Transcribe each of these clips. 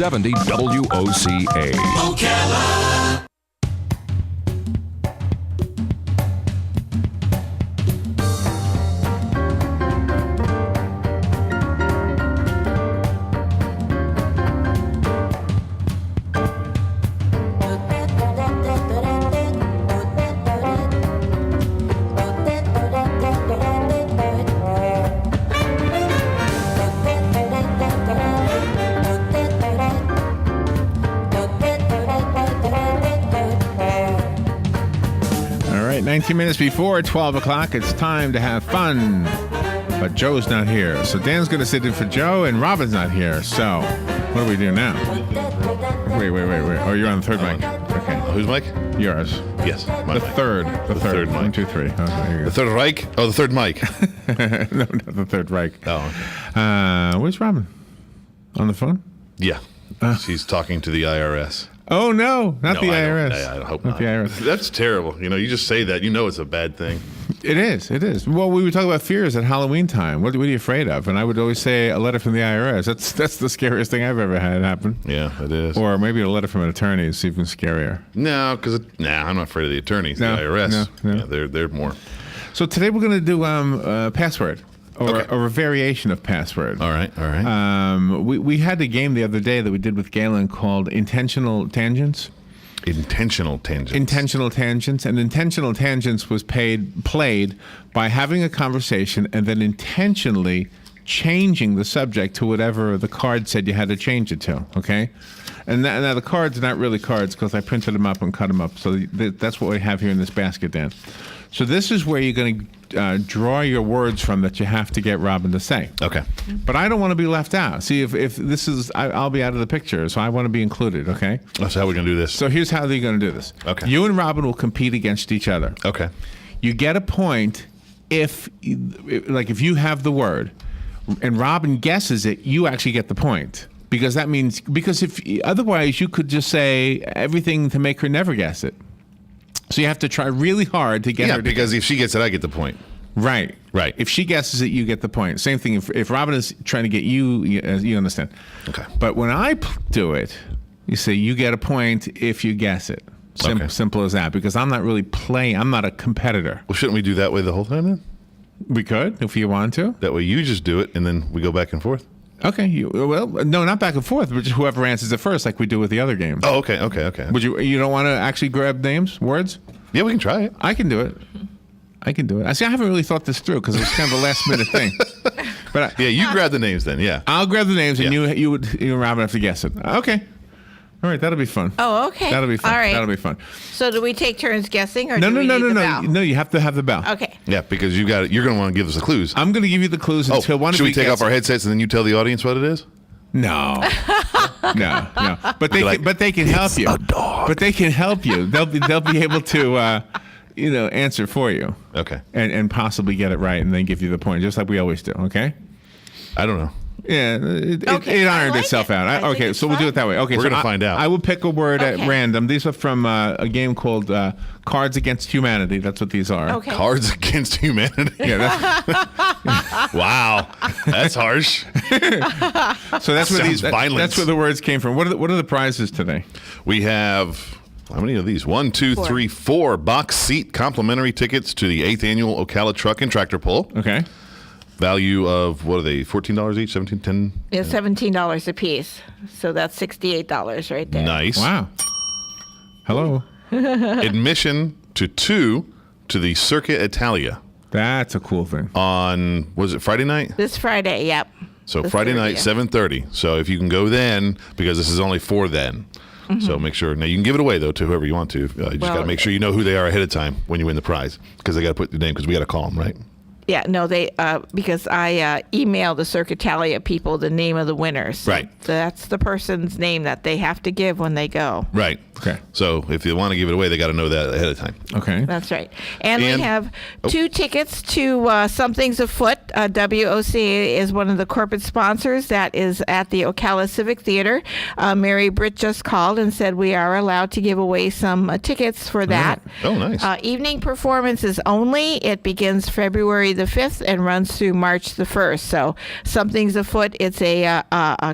670 WOCA. Ocala. All right, 19 minutes before 12 o'clock, it's time to have fun. But Joe's not here. So Dan's going to sit in for Joe, and Robin's not here. So what do we do now? Wait. Oh, you're on the third mic. Okay. Whose mic? Yours. Yes. The My mic. third. The third. mic. 1, 2, 3. Oh, there you The third Reich? Oh, the third mic. go. No, not the third Reich. Oh, Where's Robin? On the phone? yeah. She's talking to the IRS. Oh, no. Not the No, IRS. I hope Not not. the IRS. That's terrible. You know, you just say that. You know it's a bad thing. It is. Well, we were talking about fears at Halloween time. What are you afraid of? And I would always say a letter from the IRS. That's the scariest thing I've ever had happen. Yeah, it is. Or maybe a letter from an attorney is even scarier. No, because I'm not afraid of the attorneys. No, the IRS. no. Yeah, they're more. So today we're going to do password Okay. or a variation of password. All right. We had a game the other day that we did with Galen called Intentional Tangents. Intentional tangents. Intentional tangents, and intentional tangents was played by having a conversation and then intentionally changing the subject to whatever the card said you had to change it to. Okay, and now the cards are not really cards because I printed them up and cut them up. So that's what we have here in this basket, Dan. So this is where you're going to draw your words from that you have to get Robin to say. Okay. But I don't want to be left out. See, if this is, I'll be out of the picture, so I want to be included. Okay. That's how we're going to do this. So here's how they're going to do this. Okay. You and Robin will compete against each other. Okay. You get a point if you have the word and Robin guesses it, you actually get the point. Because if otherwise you could just say everything to make her never guess it. So you have to try really hard to get her to because if she gets it, I get the point. Right. Right. If she guesses it, you get the point. Same thing if Robin is trying to get you understand. Okay. But when I do it, you say you get a point if you guess it. Okay. Simple as that. Because I'm not really playing. I'm not a competitor. Well, shouldn't we do that way the whole time then? We could if you want to. That way you just do it and then we go back and forth. Okay. No, not back and forth, but just whoever answers it first, like we do with the other games. Oh, okay. Would you don't want to actually grab names, words? Yeah, we can try it. I can do it. I haven't really thought this through because it's kind of a last minute thing. But Yeah, you grab the names then. Yeah. I'll grab the names and Yeah. you and Robin have to guess it. Okay. All right, that'll be fun. Oh, okay. That'll be fun. All right. That'll be fun. So do we take turns guessing, or No, do we need the no. bell? No, you have to have the bell. Okay. Yeah, because you're going to want to give us the clues. I'm going to give you the clues until one of should you we take gets off our it. headsets and then you tell the audience what it is? No. No. But they Like, but they can help you. a dog. But they can help you. They'll be able to answer for you. Okay. And possibly get it right and then give you the point, just like we always do. Okay. I don't know. Yeah, Okay, it I ironed like itself it. out. I think Okay, it's so we'll do fun. it that way. Okay, We're so gonna find out. I will pick a word at Okay. random. These are from a game called Cards Against Humanity. That's what these are. Okay. Cards Against Humanity. Yeah, that's, Wow. That's harsh. so that's where Sounds these. violent. That's where the words came from. What are the prizes today? We have, how many of these? 1, 2, 3, 4 box seat complimentary tickets to the 8th annual Ocala Truck and Tractor Pull. Okay. Value of, what are they, $14 each? 17 10 It's $17 a piece, so that's $68 right there. Nice. Wow. Hello. Admission to the Circa Italia That's a cool thing. on, was it Friday night? This Friday, yep. So The Friday night, 30th. 7:30. So if you can go then, because this is only for then. So make sure. Now you can give it away though to whoever you want to. You just got to Well, make sure you know who they are ahead of time when you win the prize, because they got to put the name, because we got to call them, right? Yeah, no, they because I emailed the Circuitalia people the name of the winners. Right. That's the person's name that they have to give when they go. Right. Okay. So if they want to give it away, they got to know that ahead of time. Okay. That's right. And we And- have 2 tickets to Something's Afoot but WOCA is one of the corporate sponsors that is at the Ocala Civic Theater. Mary Britt just called and said we are allowed to give away some tickets for that. Oh, nice. Evening performances only. It begins February the 5th and runs through March the 1st. So something's afoot. It's a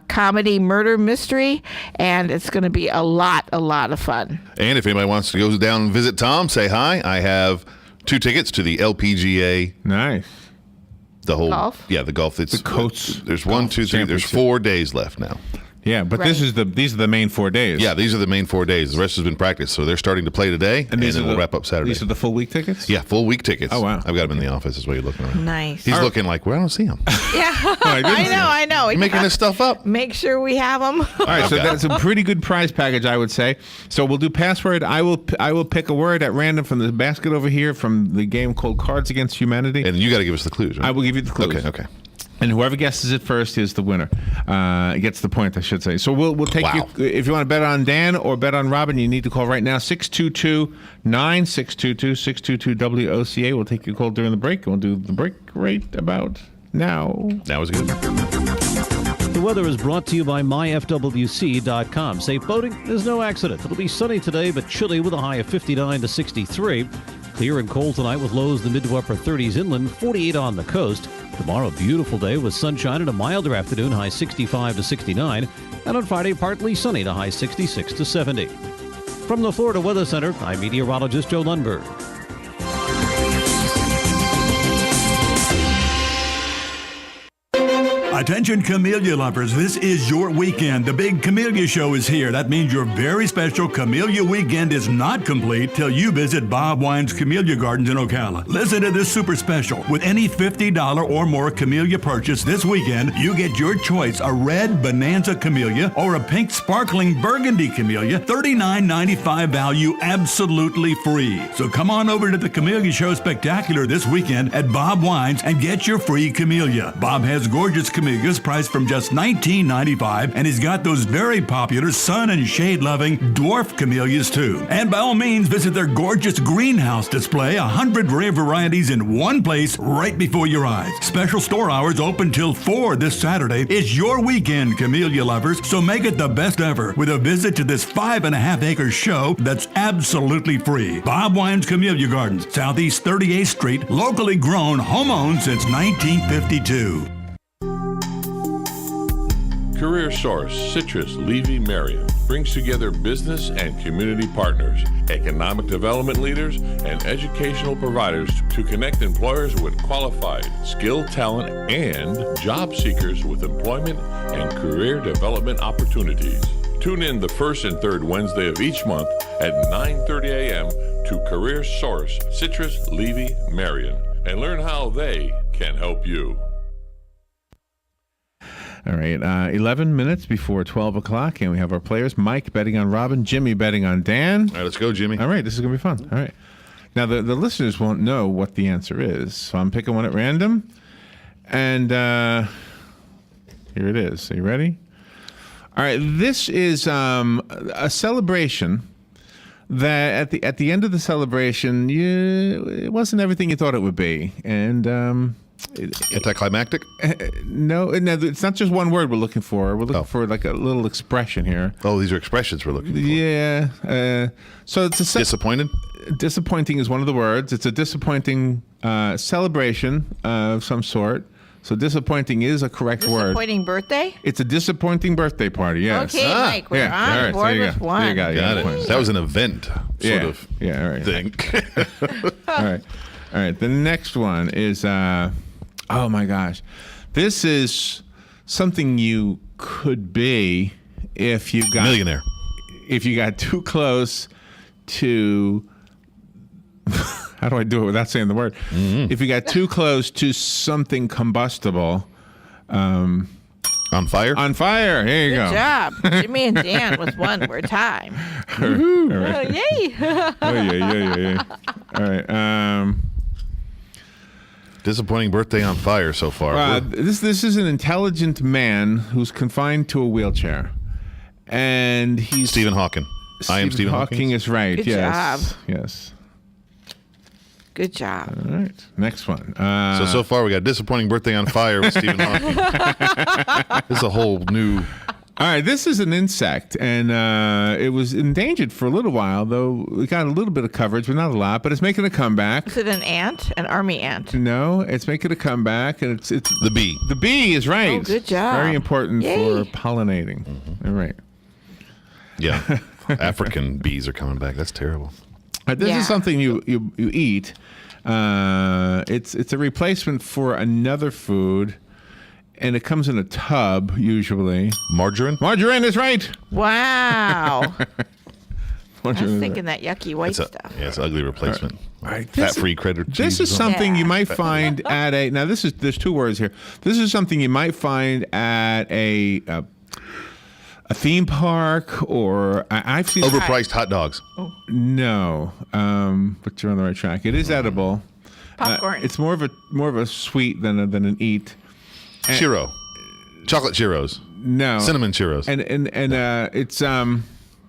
comedy murder mystery, and it's going to be a lot of fun. And if anybody wants to go down and visit Tom, say hi. I have 2 tickets to the LPGA. Nice. The whole Golf? Yeah, the golf. It's The Coates There's 1, 2, 3. There's Championship. 4 days left now. Yeah, but Right. these are the main 4 days. Yeah, these are the main 4 days. The rest has been practice, so they're starting to play today, and these then are we'll the- wrap up Saturday. These are the full week tickets. Yeah, full week tickets. Oh, wow. I've got them in the office. Is why you're looking around. Nice. He's looking like, well, I don't see him. Yeah, I didn't I know. You're making this stuff up. Make sure we have them. All right, so Okay. that's a pretty good prize package, I would say. So we'll do password. I will pick a word at random from the basket over here from the game called Cards Against Humanity. And you got to give us the clues, right? I will give you the clues. Okay. And whoever guesses it first is the winner. Gets the point, I should say. So we'll take Wow. you. If you want to bet on Dan or bet on Robin, you need to call right now 622-9622-622-WOCA. We'll take your call during the break, and we'll do the break right about now. That was good. The weather is brought to you by myfwc.com. Safe boating is no accident. It'll be sunny today, but chilly with a high of 59 to 63. Clear and cold tonight with lows in the mid to upper 30s inland, 48 on the coast. Tomorrow, beautiful day with sunshine and a milder afternoon, high 65 to 69. And on Friday, partly sunny to high 66 to 70. From the Florida Weather Center, I'm meteorologist Joe Lundberg. Attention Camellia lovers, this is your weekend. The big Camellia Show is here. That means your very special Camellia weekend is not complete till you visit Bob Wine's Camellia Gardens in Ocala. Listen to this super special. With any $50 or more Camellia purchase this weekend, you get your choice, a red Bonanza Camellia or a pink sparkling Burgundy Camellia, $39.95 value, absolutely free. So come on over to the Camellia Show Spectacular this weekend at Bob Wine's and get your free Camellia. Bob has gorgeous camellias priced from just $19.95, and he's got those very popular sun and shade loving dwarf camellias too. And by all means, visit their gorgeous greenhouse display, 100 rare varieties in one place right before your eyes. Special store hours open till 4 this Saturday. It's your weekend, camellia lovers, so make it the best ever with a visit to this 5.5-acre show that's absolutely free. Bob Wine's Camellia Gardens, Southeast 38th Street, locally grown, home-owned since 1952. Career Source Citrus Levy Marion brings together business and community partners, economic development leaders, and educational providers to connect employers with qualified, skilled talent and job seekers with employment and career development opportunities. Tune in the first and third Wednesday of each month at 9:30 a.m. to Career Source Citrus Levy Marion and learn how they can help you. All right, 11 minutes before 12 o'clock, and we have our players. Mike betting on Robin, Jimmy betting on Dan. All right, let's go, Jimmy. All right, this is going to be fun. All right. Now, the listeners won't know what the answer is, so I'm picking one at random. And here it is. Are you ready? All right, this is a celebration that at the end of the celebration, it wasn't everything you thought it would be. And Anticlimactic? no, it's not just one word we're looking for. We're looking for like a little expression here. Oh, these are expressions we're looking for. Yeah. So it's a Disappointed? disappointing is one of the words. It's a disappointing celebration of some sort. So disappointing is a correct word. Disappointing birthday? It's a disappointing birthday party. Yes. Okay, Mike, we're Yeah, all on right, board there you with go. one. There you go. Got Yeah, it. points. That was an event sort of Yeah. All right. thing. All right. All right. The next one is, oh my gosh, this is something you could be if you got Millionaire. If you got too close to. How do I do it without saying the word? Mm-hmm. If you got too close to something combustible, On fire? on fire. Here you Good go. job. Jimmy and Dan with one. We're tied. All right. Oh, yay. Oh, yeah. All right. Disappointing birthday on fire so far. This is an intelligent man who's confined to a wheelchair, and he's Stephen Hawking. I am Stephen Hawking. Hawking is right. Good yes. job. Yes. Good job. All right. Next one. So far we got Disappointing Birthday on Fire with Stephen Hawking. This is a whole new. All right, this is an insect, and it was endangered for a little while, though it got a little bit of coverage, but not a lot. But it's making a comeback. Is it an ant? An army ant? No, it's making a comeback, and it's The bee. the bee is right. Oh, good job. Very important Yay. for pollinating. All right. Yeah. African bees are coming back. That's terrible. This Yeah. is something you eat. It's a replacement for another food, and it comes in a tub usually. Margarine? Margarine is right. Wow. I Margarine was is thinking that yucky white It's stuff. it's an ugly replacement. right. Fat-free Cheddar cheese. This is or something. something you Yeah. might find at a. Now there's two words here. This is something you might find at a theme park, or I've seen. Overpriced hot dogs. No, but you're on the right track. It is edible. Popcorn. It's more of a sweet than an eat. Churro. Chocolate churros. No, Cinnamon churros. and it's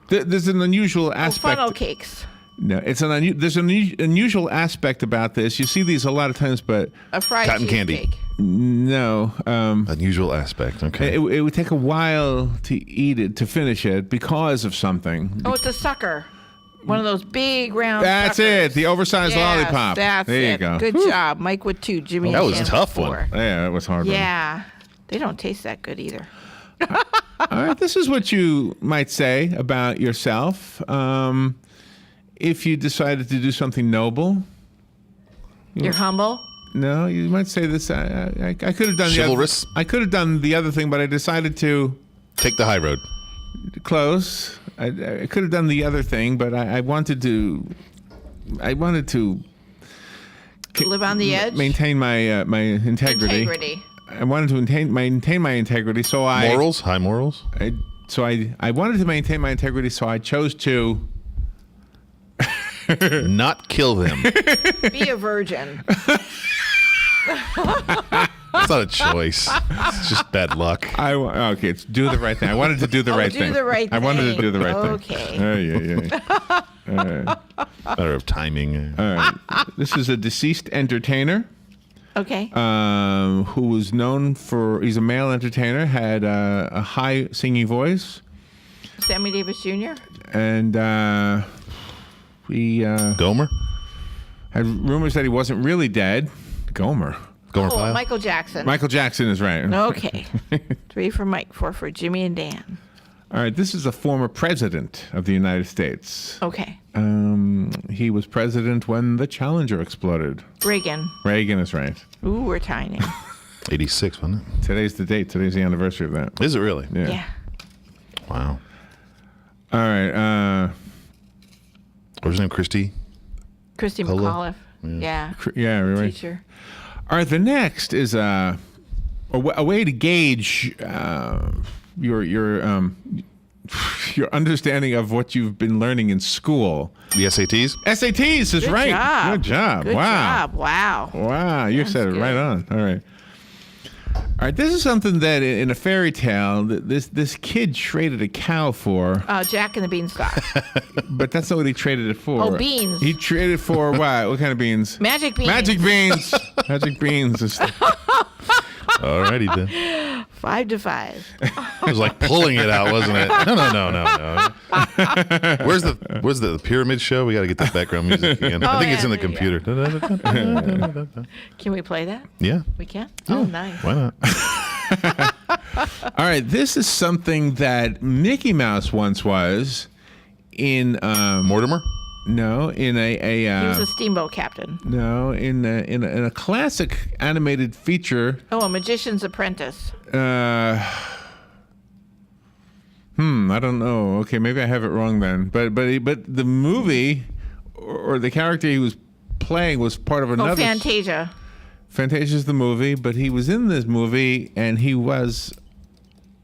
there's an unusual aspect. Funnel cakes. No, it's there's an unusual aspect about this. You see these a lot of times, but A fried Cotton candy. cheesecake. no. Unusual aspect. Okay. It would take a while to eat it, to finish it, because of something. Oh, it's a sucker. One of those big round That's suckers. it, the oversized Yes, lollipop. That's there it. you go. Good job. Mike with 2, Jimmy. That was a and tough 4. one. Yeah, that was hard. one. Yeah. They don't taste that good either. All right, this is what you might say about yourself if you decided to do something noble. You're humble. No, you might say this. I could have done Chivalrous? I could have done the other thing, but I decided to Take the high road. close. I could have done the other thing, but I wanted to. I wanted to Live on the edge. maintain my my integrity. Integrity. I wanted to maintain my integrity, so Morals? High morals? I wanted to maintain my integrity, so I chose to. Not kill them. Be a virgin. It's not a choice. It's just bad luck. Okay, it's do the right thing. I wanted to do the right do thing. the right I wanted to thing. do the right Okay. thing. Yeah. Matter of timing. All right. This is a deceased entertainer Okay. who was known for. He's a male entertainer, had a high singing voice, Sammy Davis Jr. and he Gomer? had rumors that he wasn't really dead. Gomer. Gomer Oh, Pyle? Michael Jackson. Michael Jackson is right. Okay. 3 for Mike, 4 for Jimmy and Dan. All right. This is a former president of the United States. Okay. He was president when the Challenger exploded. Reagan. Reagan is right. Ooh, we're tying it. 86, wasn't it? Today's the date. Today's the anniversary of that. Is it really? Yeah. Yeah. Wow. All right. What was her name? Christy? Christy Cola. McAuliffe. Yeah. Yeah, right. Teacher. All right. The next is a way to gauge your understanding of what you've been learning in school. The SATs? SATs is Good right. job. Good job. Good wow. job. Wow. Wow. You said it good. right on. All right. All right. This is something that in a fairy tale, this kid traded a cow for, Jack and the Beanstalk. but that's not what he traded it for. Oh, beans. He traded for what? What kind of beans? Magic beans. Magic beans. Magic beans. Is- Alrighty then. 5 to 5. It was like pulling it out, wasn't it? No. Where's the pyramid show? We got to get that background music again. I think it's in the yeah, computer. Can we play that? Yeah. We can? Oh, nice. Why not? All right, this is something that Mickey Mouse once was in Mortimer? in He was a steamboat captain. in a classic animated feature. Oh, a magician's apprentice. I don't know. Okay, maybe I have it wrong then. But the movie or the character he was playing was part of another. Oh, Fantasia. Fantasia's the movie, but he was in this movie and he wasn't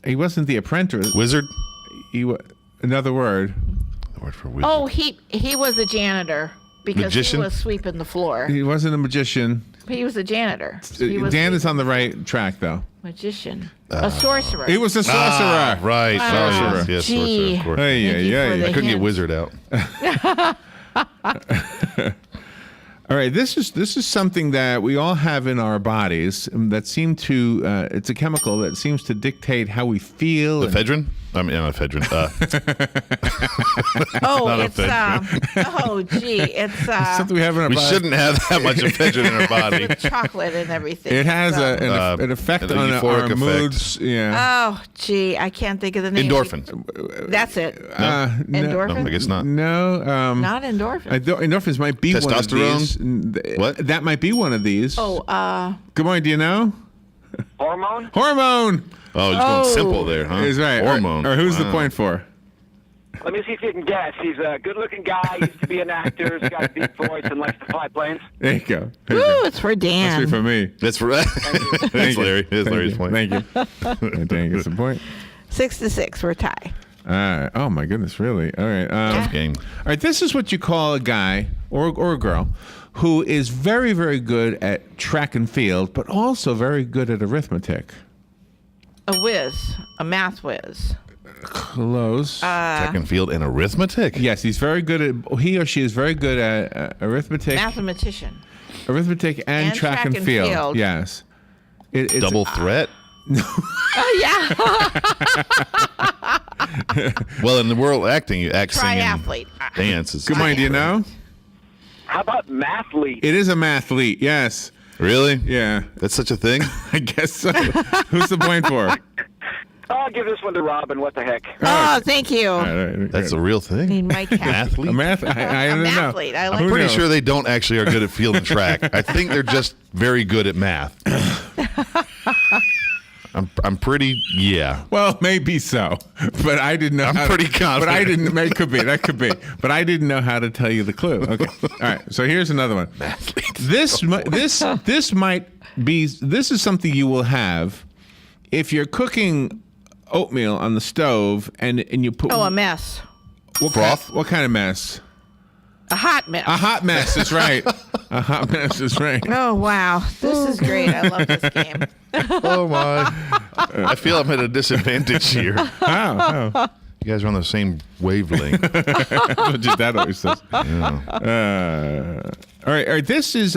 the apprentice. Wizard? Another word. The word for wizard. Oh, he was a janitor because Magician? he was sweeping the floor. He wasn't a magician. He was a janitor. He was Dan a is on the right track though. magician. A sorcerer. He was a sorcerer. Ah, right. Wow. Sorcerer. Yes, Gee. sorcerer, of course. Hey, Thank you yeah, for yeah. the I couldn't get hint. wizard out. All right, this is something that we all have in our bodies that seem to. It's a chemical that seems to dictate how we feel. Ephedrine? I mean, not ephedrine. Oh, Not it's it's something we have in our We body. shouldn't have that much ephedrine in our body. chocolate and everything. It has so. an effect the on euphoric our effect. moods. Yeah. Oh, gee, I can't think of the name. Endorphins. That's it. No, Endorphins? No, I guess not. no. Not endorphins. Endorphins might be one of these. What? That might be one of these. Oh, Good morning. Do you know? Hormone? Hormone Oh, just going simple there, huh? is right. Hormone. Or who's the Wow. point for? Let me see if you can guess. He's a good-looking guy. Used to be an actor. He's got a deep voice and likes to fly planes. There you go. There you Ooh, go. it's for Dan. Must be for me. That's for Thank That's you. Larry. That's Thank Larry's you. point. Thank you. Dan gets the point. 6-6, we're tied. Oh my goodness, really? All right. Tough game. All right. This is what you call a guy or a girl who is very, very good at track and field, but also very good at arithmetic. A whiz, a math whiz. Close. Track and field and arithmetic. Yes, he's very good at. He or she is very good at arithmetic, Mathematician. arithmetic, and track and field. Yes. It's Double threat. Oh, yeah. Well, in the world acting, you act, sing, and Triathlete. dance. Is Good morning. Do you know? How about mathlete? It is a mathlete. Yes. Really? Yeah. That's such a thing? I guess so. Who's the point for? I'll give this one to Robin. What the heck? Oh, thank you. All right, That's a good. real I thing? mean, Mike has. A Athlete? math. I don't know. mathlete. I like I'm Who pretty knows? sure they don't actually are good at field and track. I think they're just very good at math. I'm pretty, yeah. Well, maybe so, but I didn't know. I'm pretty confident. But I didn't. It could be. That could be. But I didn't know how to tell you the clue. Okay. All right. So here's another one. This might be. This is something you will have if you're cooking oatmeal on the stove and you put. Oh, a mess. what Broth? What kind of mess? A hot mess. A hot mess is right. A hot mess is right. Oh, wow. This is great. I love this game. Oh, my. I feel I'm at a disadvantage here. How? You guys are on the same wavelength. That's what your dad always says. All right. This is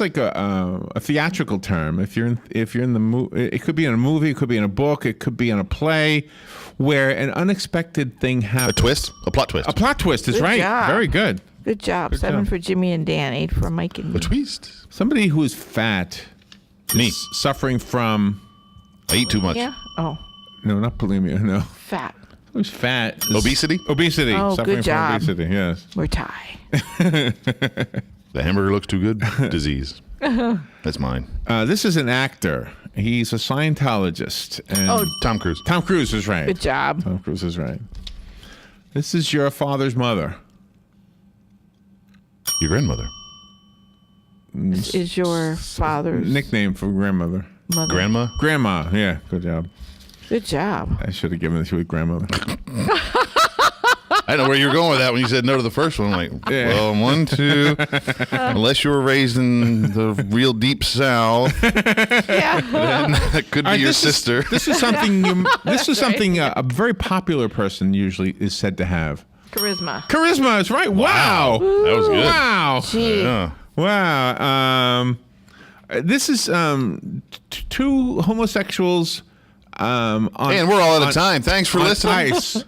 like a theatrical term. If you're in the movie, it could be in a movie, it could be in a book, it could be in a play, where an unexpected thing A happens. twist? A plot twist. A plot twist is Good right. job. Very good. Good job. 7 for Jimmy and Dan, 8 for Mike and A me. twist. Somebody who is fat, Me. is suffering from I eat too much. Yeah? Oh, not bulimia. No, fat. who's fat? is- Obesity? Obesity. Oh, suffering good from job. obesity. Yes. We're tied. The hamburger looks too good. Disease. That's mine. This is an actor. He's a Scientologist. And Oh, Tom Cruise. Tom Cruise is right. good job. Tom Cruise is right. This is your father's mother. Your grandmother. This is your father's Nickname for grandmother. mother. Grandma. Grandma. Yeah, good job. Good job. I should have given it to a grandmother. I know where you're going with that when you said no to the first one. I'm like, Yeah. well, 1, 2. Unless you were raised in the real deep South, Yeah. then that could be All right, your this is- sister. This is something. This is something a very popular person usually is said to have. Charisma. Charisma is right. Wow. That was good. Wow. Gee. Yeah. Wow. This is two homosexuals. On, And we're all out of on- time. Thanks for on listening. Ice.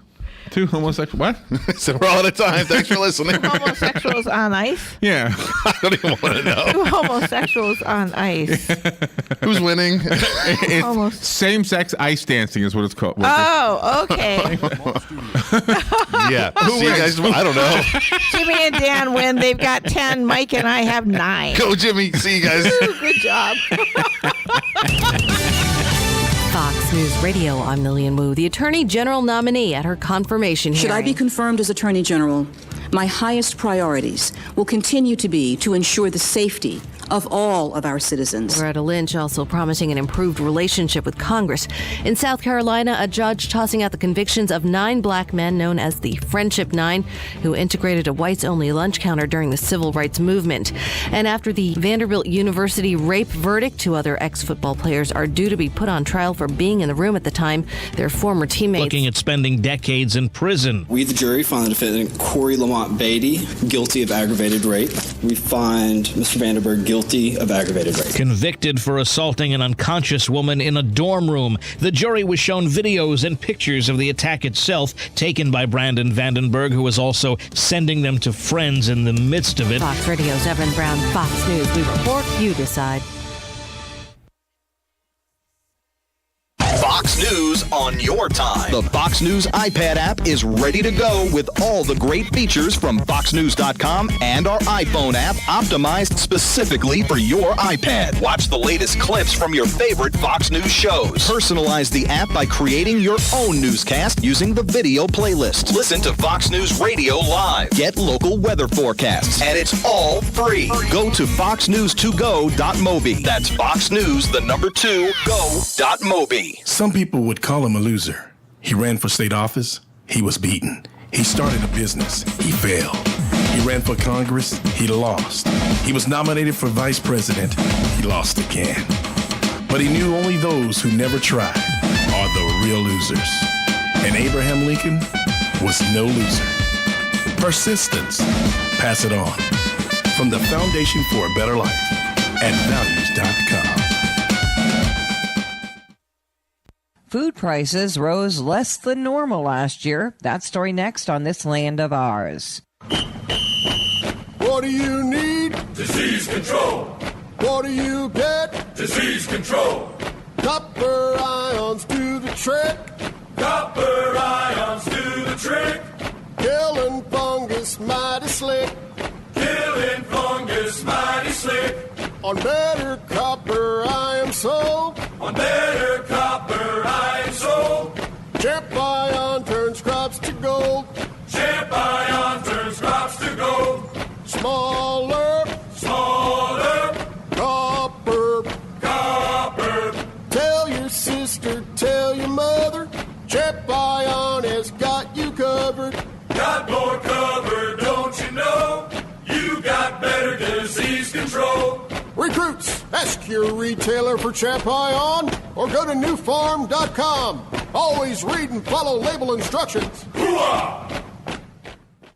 Two homosexuals. What? So we're all out of time. Thanks for listening. Homosexuals on ice. Yeah. I don't even want to know. Two homosexuals on ice. Who's winning? It's Almost. same-sex ice dancing is what it's called. Oh, okay. Yeah. See you guys. I don't know. Jimmy and Dan win. They've got 10. Mike and I have 9. Go, Jimmy. See you guys. Good job. Fox News Radio, I'm Lillian Wu, the Attorney General nominee at her confirmation hearing. Should I be confirmed as Attorney General, my highest priorities will continue to be to ensure the safety of all of our citizens. Loretta Lynch also promising an improved relationship with Congress. In South Carolina, a judge tossing out the convictions of 9 black men known as the Friendship Nine, who integrated a whites-only lunch counter during the civil rights movement. And after the Vanderbilt University rape verdict, 2 other ex-football players are due to be put on trial for being in the room at the time. Their former teammates. Looking at spending decades in prison. We, the jury, find the defendant Corey Lamont Beatty guilty of aggravated rape. We find Mr. Vandenberg guilty of aggravated rape. Convicted for assaulting an unconscious woman in a dorm room. The jury was shown videos and pictures of the attack itself, taken by Brandon Vandenberg, who was also sending them to friends in the midst of it. Fox Radio's Evan Brown, Fox News. We report, you decide. Fox News on your time. The Fox News iPad app is ready to go with all the great features from FoxNews.com and our iPhone app optimized specifically for your iPad. Watch the latest clips from your favorite Fox News shows. Personalize the app by creating your own newscast using the video playlist. Listen to Fox News Radio live. Get local weather forecasts. And it's all free. Go to foxnews2go.mobi. That's foxnews2go.mobi. Some people would call him a loser. He ran for state office. He was beaten. He started a business. He failed. He ran for Congress. He lost. He was nominated for vice president. He lost again. But he knew only those who never tried are the real losers. And Abraham Lincoln was no loser. Persistence. Pass it on. From the Foundation for a Better Life at values.com. Food prices rose less than normal last year. That story next on This Land of Ours. What do you need? Disease control. What do you get? Disease control. Copper ions do the trick. Copper ions do the trick. Killing fungus mighty slick. Killing fungus mighty slick. On better copper I am sold. On better copper I am sold. Champ Ion turns crops to gold. Champ Ion turns crops to gold. Smaller, smaller, copper, copper. Tell your sister, tell your mother, Champ Ion has got you covered. Got more covered, don't you know? You got better disease control. Recruits, ask your retailer for Champ Ion or go to newfarm.com. Always read and follow label instructions. Hoo-ah!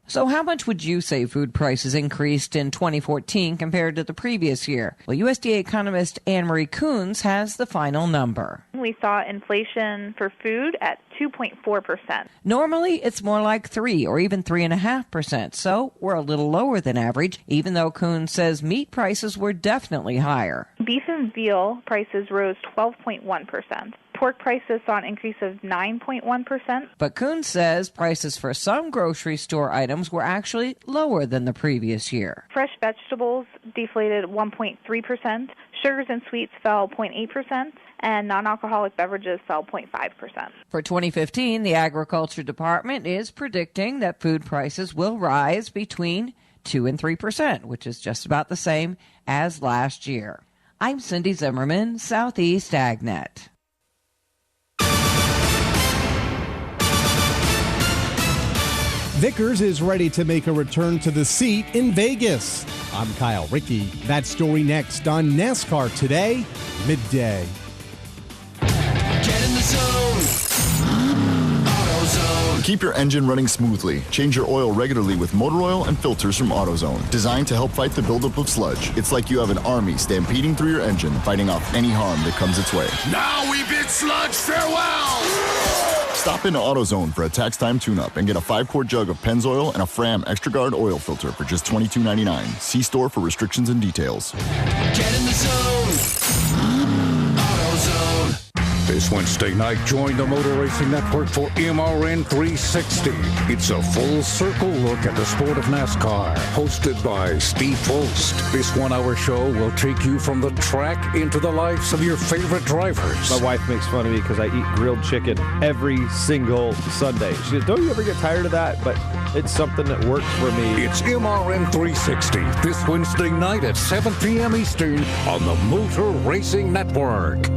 So how much would you say food prices increased in 2014 compared to the previous year? Well, USDA economist Anne-Marie Coons has the final number. We saw inflation for food at 2.4%. Normally, it's more like 3 or even 3.5%, so we're a little lower than average, even though Coons says meat prices were definitely higher. Beef and veal prices rose 12.1%. Pork prices saw an increase of 9.1%. But Coons says prices for some grocery store items were actually lower than the previous year. Fresh vegetables deflated 1.3%. Sugars and sweets fell 0.8%. And non-alcoholic beverages fell 0.5%. For 2015, the Agriculture Department is predicting that food prices will rise between 2 and 3%, which is just about the same as last year. I'm Cindy Zimmerman, Southeast AgNet. Vickers is ready to make a return to the seat in Vegas. I'm Kyle Rickey. That story next on NASCAR Today, midday. Get in the zone. AutoZone. Keep your engine running smoothly. Change your oil regularly with motor oil and filters from AutoZone. Designed to help fight the buildup of sludge. It's like you have an army stampeding through your engine, fighting off any harm that comes its way. Now we bid sludge farewell. Stop into AutoZone for a tax time tune-up and get a 5-quart jug of Pennzoil and a Fram Extra Guard oil filter for just $22.99. See store for restrictions and details. Get in the zone. AutoZone. This Wednesday night, join the Motor Racing Network for MRN 360. It's a full circle look at the sport of NASCAR, hosted by Steve Folst. This 1-hour show will take you from the track into the lives of your favorite drivers. My wife makes fun of me because I eat grilled chicken every single Sunday. She says, don't you ever get tired of that? But it's something that works for me. It's MRN 360 this Wednesday night at 7 p.m. Eastern on the Motor Racing Network.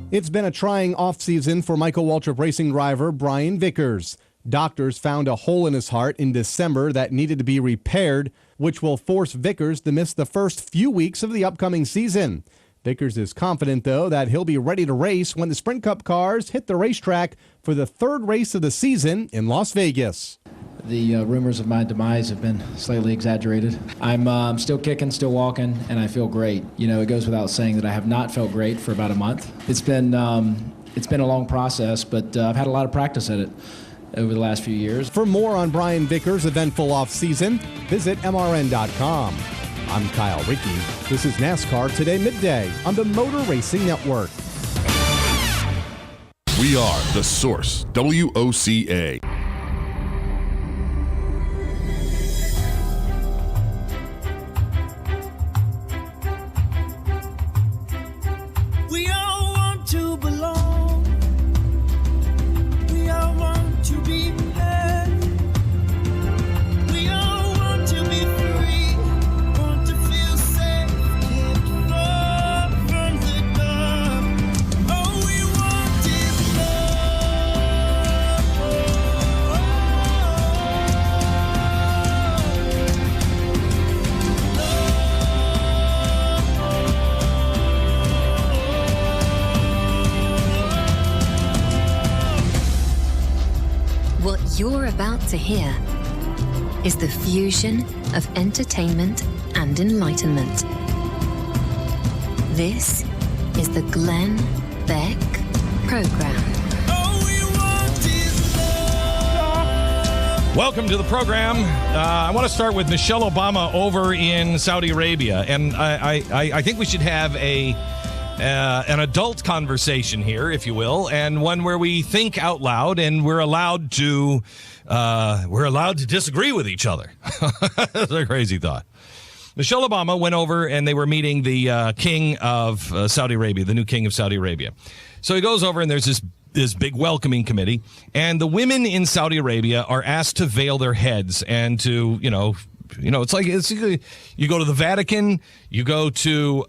It's been a trying offseason for Michael Waltrip racing driver Brian Vickers. Doctors found a hole in his heart in December that needed to be repaired, which will force Vickers to miss the first few weeks of the upcoming season. Vickers is confident, though, that he'll be ready to race when the Sprint Cup cars hit the racetrack for the third race of the season in Las Vegas. The rumors of my demise have been slightly exaggerated. I'm still kicking, still walking, and I feel great. You know, it goes without saying that I have not felt great for about a month. It's been a long process, but I've had a lot of practice at it over the last few years. For more on Brian Vickers' eventful offseason, visit MRN.com. I'm Kyle Rickey. This is NASCAR Today Midday on the Motor Racing Network. We are The Source, WOCA. We all want to belong. We all want to be loved. We all want to be free. Want to feel safe, kept far from the dark. All we want is What you're about to hear is the fusion of entertainment and enlightenment. This is the Glenn Beck Program. Welcome to the program. I want to start with Michelle Obama over in Saudi Arabia, and I think we should have an adult conversation here, if you will, and one where we think out loud and we're allowed to disagree with each other. That's a crazy thought. Michelle Obama went over and they were meeting the king of Saudi Arabia, the new king of Saudi Arabia. So he goes over and there's this big welcoming committee, and the women in Saudi Arabia are asked to veil their heads and to, it's like you go to the Vatican, you go to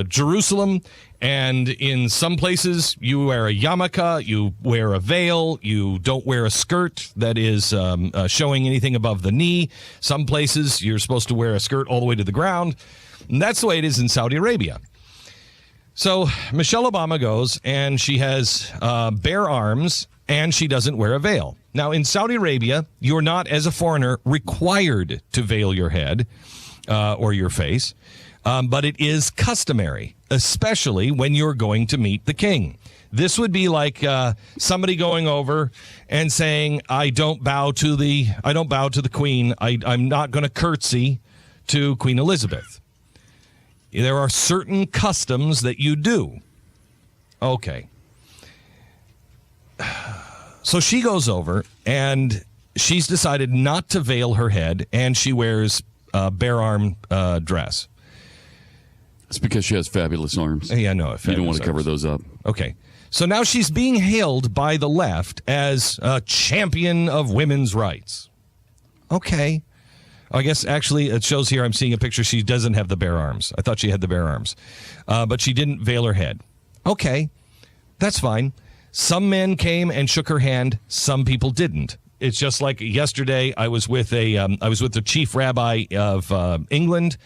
Jerusalem, and in some places you wear a yarmulke, you wear a veil, you don't wear a skirt that is showing anything above the knee. Some places you're supposed to wear a skirt all the way to the ground. And that's the way it is in Saudi Arabia. So Michelle Obama goes and she has bare arms and she doesn't wear a veil. Now, in Saudi Arabia, you're not, as a foreigner, required to veil your head or your face, but it is customary, especially when you're going to meet the king. This would be like somebody going over and saying, I don't bow to the Queen. I'm not going to curtsy to Queen Elizabeth. There are certain customs that you do. Okay. So she goes over and she's decided not to veil her head, and she wears a bare arm dress. It's because she has fabulous arms. Yeah, no, you don't want to cover those up. Okay. So now she's being hailed by the left as a champion of women's rights. Okay. I guess actually it shows here, I'm seeing a picture, she doesn't have the bare arms. I thought she had the bare arms. But she didn't veil her head. Okay. That's fine. Some men came and shook her hand. Some people didn't. It's just like yesterday. I was with the chief rabbi of England.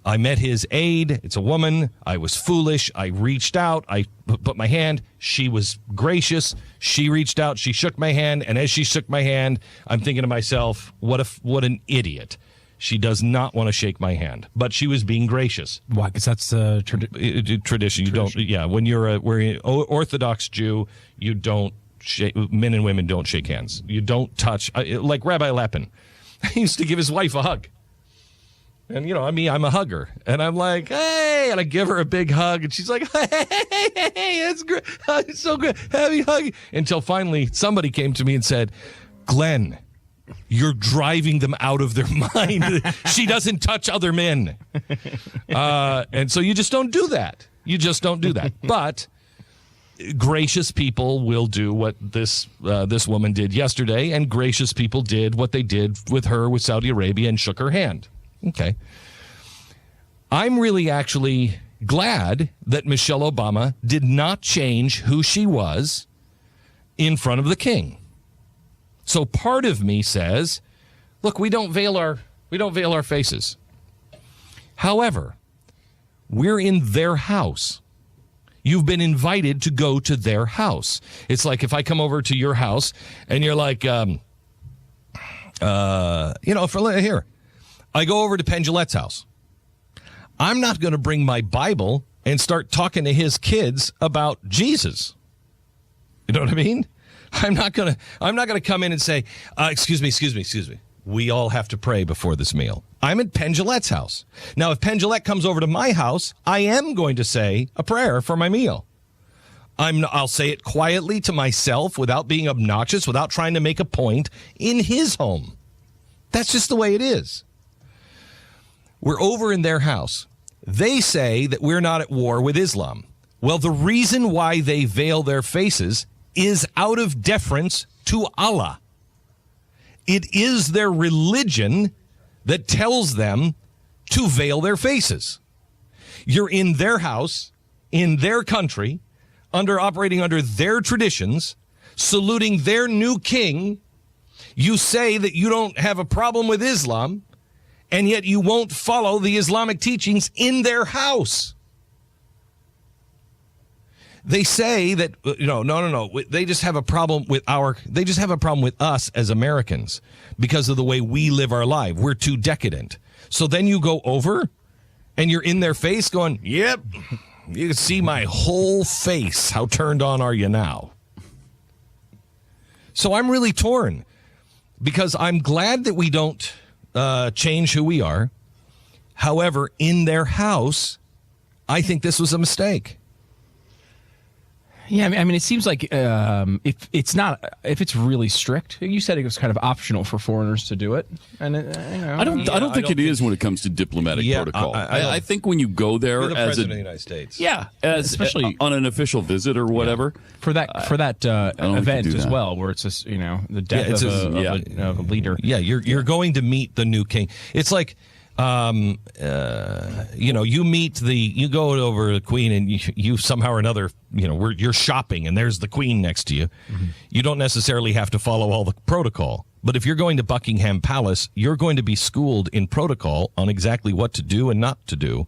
I met his aide. It's a woman. I was foolish. I reached out. I put my hand. She was gracious. She reached out. She shook my hand. And as she shook my hand, I'm thinking to myself, what an idiot. She does not want to shake my hand, but she was being gracious. Why? Because that's tradition. You don't. Yeah, when you're an Orthodox Jew, you don't shake. Men and women don't shake hands. You don't touch. Like Rabbi Lapin, he used to give his wife a hug. And, I'm a hugger. And I'm like, hey, and I give her a big hug. And she's like, hey, it's great. It's so good. Happy hugging. Until finally somebody came to me and said, Glenn, you're driving them out of their mind. She doesn't touch other men. And so you just don't do that. You just don't do that. But gracious people will do what this woman did yesterday, and gracious people did what they did with her with Saudi Arabia and shook her hand. Okay. I'm really actually glad that Michelle Obama did not change who she was in front of the king. So part of me says, look, we don't veil our faces. However, we're in their house. You've been invited to go to their house. It's like if I come over to your house and you're like, here, I go over to Penn Jillette's house. I'm not going to bring my Bible and start talking to his kids about Jesus. You know what I mean? I'm not going to come in and say, excuse me. We all have to pray before this meal. I'm at Penn Jillette's house. Now, if Penn Jillette comes over to my house, I am going to say a prayer for my meal. I'll say it quietly to myself without being obnoxious, without trying to make a point in his home. That's just the way it is. We're over in their house. They say that we're not at war with Islam. Well, the reason why they veil their faces is out of deference to Allah. It is their religion that tells them to veil their faces. You're in their house, in their country, operating under their traditions, saluting their new king. You say that you don't have a problem with Islam, and yet you won't follow the Islamic teachings in their house. They say that, no. They just have a problem with us as Americans because of the way we live our life. We're too decadent. So then you go over and you're in their face going, yep, you can see my whole face. How turned on are you now? So I'm really torn because I'm glad that we don't change who we are. However, in their house, I think this was a mistake. Yeah, I mean, it seems like if it's really strict, you said it was kind of optional for foreigners to do it, and I don't think it is when it comes to diplomatic protocol. I think when you go there You're the as president of the United States, especially on an official visit or whatever for that event as well, where it's just the death of a leader. Yeah, you're going to meet the new king. It's like. You go over the queen and you somehow or another, you're shopping and there's the queen next to you. Mm-hmm. You don't necessarily have to follow all the protocol. But if you're going to Buckingham Palace, you're going to be schooled in protocol on exactly what to do and not to do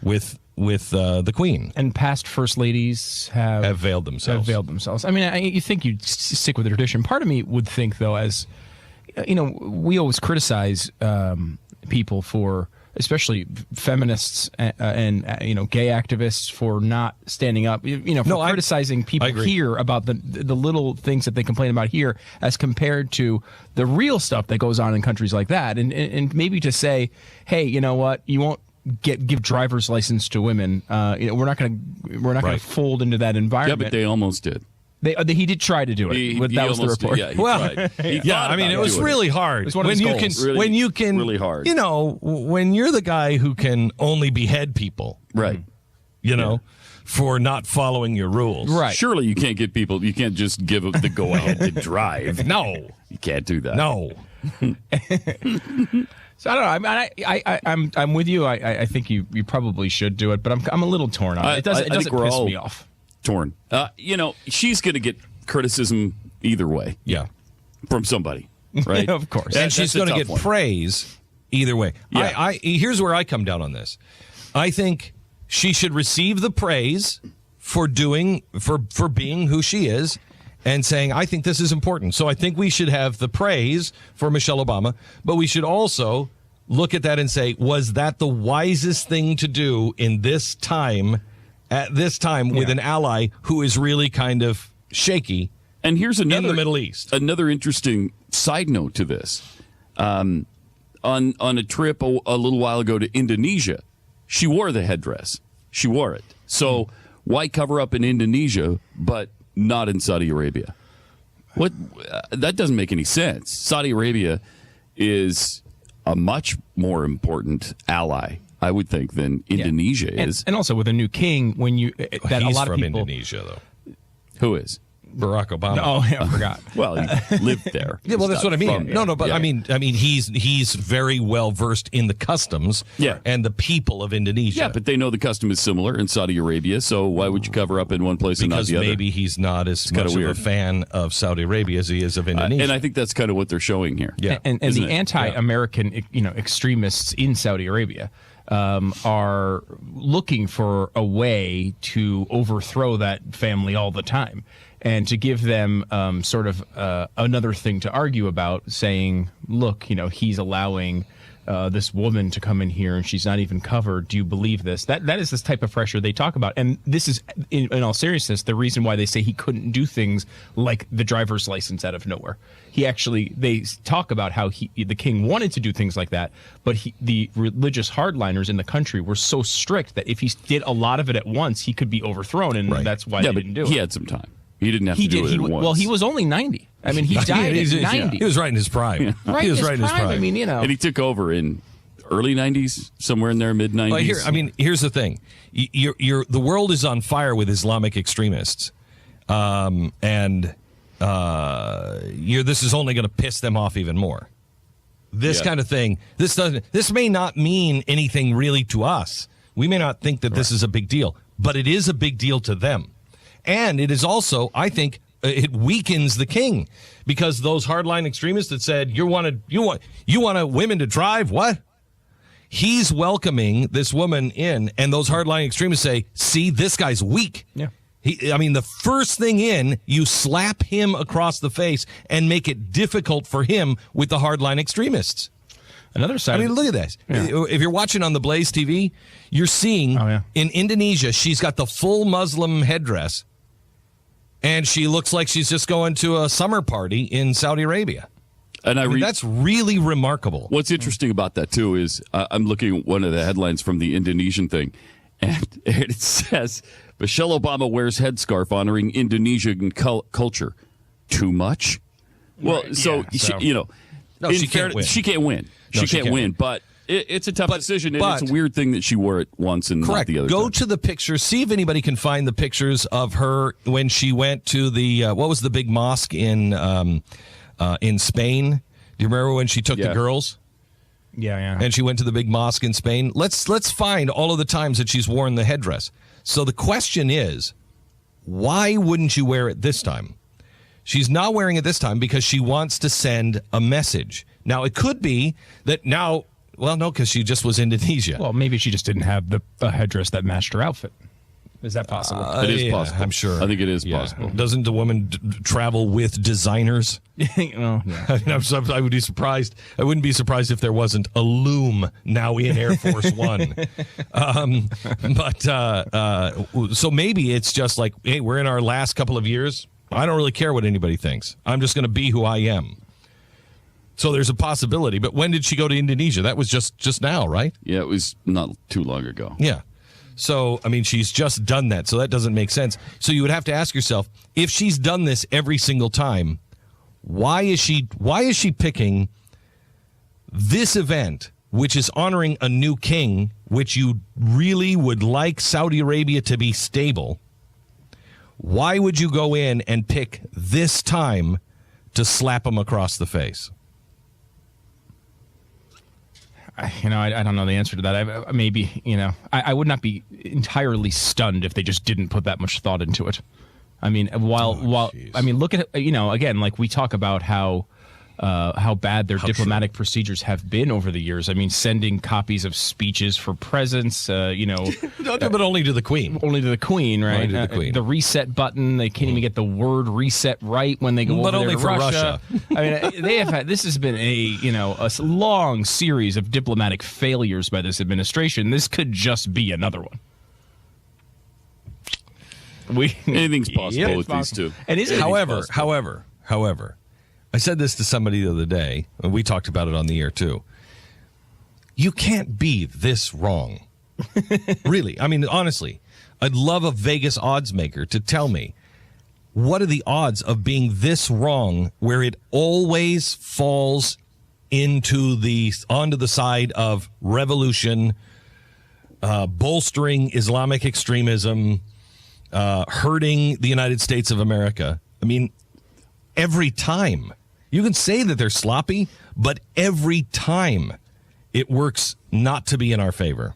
with the queen. And past first ladies have veiled themselves. I mean, you think you'd stick with the tradition. Part of me would think, though, as we always criticize people for, especially feminists and gay activists, for not standing up, criticizing people here about the little things that they complain about here as compared to the real stuff that goes on in countries like that, and maybe to say, hey, you know what, you won't give driver's license to women. We're not going to fold into that environment. Yeah, but they almost did. He did try to do it. That was the report. Yeah, it was really hard. It was one of his goals. Really hard. When you're the guy who can only behead people, right? For not following your rules, right? Surely you can't get people. You can't just give them the go ahead to drive. No, you can't do that. No. So I don't know. I'm with you. I think you probably should do it, but I'm a little torn on it. It doesn't piss me off. Torn. She's going to get criticism either way. Yeah. From somebody, right? Of course. And she's going to get praise either way. Yeah. Here's where I come down on this. I think she should receive the praise for being who she is and saying, I think this is important. So I think we should have the praise for Michelle Obama, but we should also look at that and say, was that the wisest thing to do in this time? At this time, with an ally who is really kind of shaky, and here's another in the Middle East. Another interesting side note to this: on a trip a little while ago to Indonesia. She wore the headdress. She wore it. So why cover up in Indonesia but not in Saudi Arabia? What? That doesn't make any sense. Saudi Arabia is a much more important ally, I would think, than Indonesia is. And also with a new king, when you that He's a lot of from people. Indonesia, though. Who is? Barack Obama. Oh, yeah, I forgot. Well, he lived there. Yeah, well, that's what I mean. But I mean, he's very well versed in the customs and the people of Indonesia. Yeah, but they know the custom is similar in Saudi Arabia, so why would you cover up in one place and not the other? Because maybe he's not as much of a fan of Saudi Arabia as he is of Indonesia. And I think that's kind of what they're showing here. Yeah, and the anti-American, extremists in Saudi Arabia are looking for a way to overthrow that family all the time, and to give them sort of another thing to argue about, saying, look, he's allowing this woman to come in here and she's not even covered. Do you believe this? That is this type of pressure they talk about. And this is, in all seriousness, the reason why they say he couldn't do things like the driver's license out of nowhere. They talk about how the king wanted to do things like that, but the religious hardliners in the country were so strict that if he did a lot of it at once, he could be overthrown, and that's why they didn't do it. He had some time. He didn't have to do it at once. Well, he was only 90. I mean, he died at 90. He was right in his prime. He was right in his prime. I mean, And he took over in early 90s, somewhere in there, mid 90s. Well, here's the thing. The world is on fire with Islamic extremists. This is only going to piss them off even more. This kind of thing, this may not mean anything really to us. We may not think that this is a big deal, but it is a big deal to them. And it is also, I think, it weakens the king, because those hardline extremists that said you want women to drive, what? He's welcoming this woman in, and those hardline extremists say, see, this guy's weak. Yeah. The first thing in, you slap him across the face and make it difficult for him with the hardline extremists. Another side. Look at this. Yeah. If you're watching on the Blaze TV, you're seeing in Indonesia, she's got the full Muslim headdress, and she looks like she's just going to a summer party in Saudi Arabia. And that's really remarkable. What's interesting about that, too, is I'm looking at one of the headlines from the Indonesian thing, and it says, Michelle Obama wears headscarf honoring Indonesian culture. Too much? Well, Right, so, No, she can't win. She can't win. No, she can't win, but it's a tough decision, and it's a weird thing that she wore it once and not the other Go time. to the pictures. See if anybody can find the pictures of her when she went to the what was the big mosque in Spain? Do you remember when she took the girls? Yeah. And she went to the big mosque in Spain. Let's find all of the times that she's worn the headdress. So the question is, why wouldn't you wear it this time? She's not wearing it this time because she wants to send a message. Now, it could be that now. Well, no, because she just was Indonesia. Well, maybe she just didn't have the headdress that matched her outfit. Is that possible? It is possible. I'm sure. I think it is possible. Doesn't the woman travel with designers? Well, yeah. I would be surprised. I wouldn't be surprised if there wasn't a loom now in Air Force One. So maybe it's just like, hey, we're in our last couple of years. I don't really care what anybody thinks. I'm just going to be who I am. So there's a possibility. But when did she go to Indonesia? That was just now, right? Yeah, it was not too long ago. Yeah. So, she's just done that. So that doesn't make sense. So you would have to ask yourself, if she's done this every single time, why is she picking this event, which is honoring a new king, which you really would like Saudi Arabia to be stable? Why would you go in and pick this time to slap him across the face? I don't know the answer to that. I would not be entirely stunned if they just didn't put that much thought into it. Look at again, like we talk about how bad their diplomatic procedures have been over the years. Sending copies of speeches for presidents, but only to the Queen. Only to the Queen, right? Only to the Queen. The reset button, they can't even get the word reset right when they go but over only there to for Russia. They have had. This has been a long series of diplomatic failures by this administration. This could just be another one. Anything's possible with these two. And However, I said this to somebody the other day, and we talked about it on the air too. You can't be this wrong. Really. I mean, honestly, I'd love a Vegas odds maker to tell me, what are the odds of being this wrong where it always falls onto the side of revolution, bolstering Islamic extremism, hurting the United States of America? I mean, every time. You can say that they're sloppy, but every time it works not to be in our favor.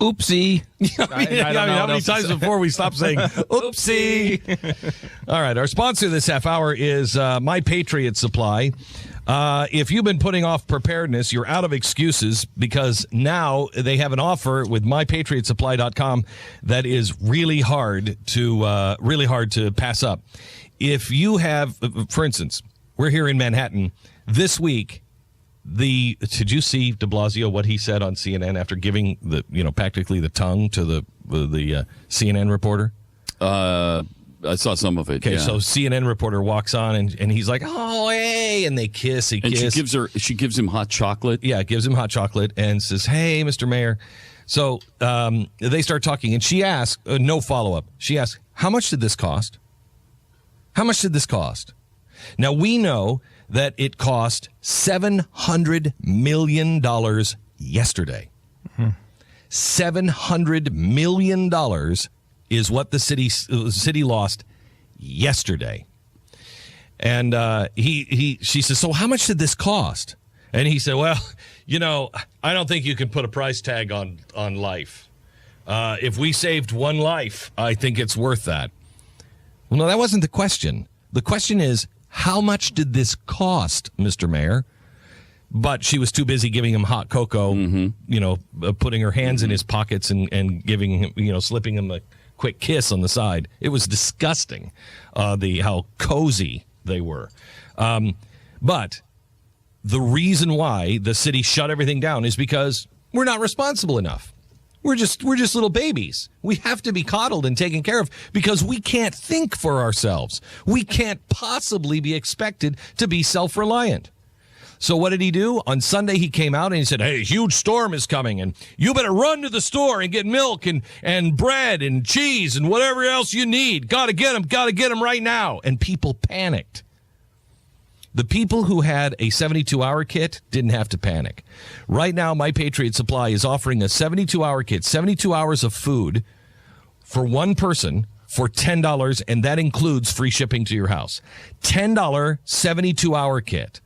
Oopsie. I mean, how many times before we stop saying oopsie? All right. Our sponsor this half hour is My Patriot Supply. If you've been putting off preparedness, you're out of excuses, because now they have an offer with MyPatriotSupply.com that is really hard to pass up. If you have, for instance, we're here in Manhattan this week. Did you see de Blasio, what he said on CNN after giving practically the tongue to the CNN reporter? I saw some of it. Okay, yeah. so CNN reporter walks on and he's like, "Oh, hey," and they kiss. And she gives him hot chocolate. Yeah, gives him hot chocolate and says, "Hey, Mr. Mayor." So they start talking, and she asks, no follow up. She asks, "How much did this cost? How much did this cost?" Now we know that it cost $700 million yesterday. $700 million is what the city lost yesterday. And she says, "So how much did this cost?" And he said, "Well, I don't think you can put a price tag on life. If we saved one life, I think it's worth that." Well, no, that wasn't the question. The question is, how much did this cost, Mr. Mayor? But she was too busy giving him hot cocoa, putting her hands in his pockets and giving him, slipping him a quick kiss on the side. It was disgusting, how cozy they were. But the reason why the city shut everything down is because we're not responsible enough. We're just little babies. We have to be coddled and taken care of because we can't think for ourselves. We can't possibly be expected to be self-reliant. So what did he do? On Sunday, he came out and he said, "Hey, a huge storm is coming, and you better run to the store and get milk and bread and cheese and whatever else you need. Got to get them right now." And people panicked. The people who had a 72-hour kit didn't have to panic. Right now, My Patriot Supply is offering a 72-hour kit, 72 hours of food for one person for $10, and that includes free shipping to your house. $10 72-hour kit.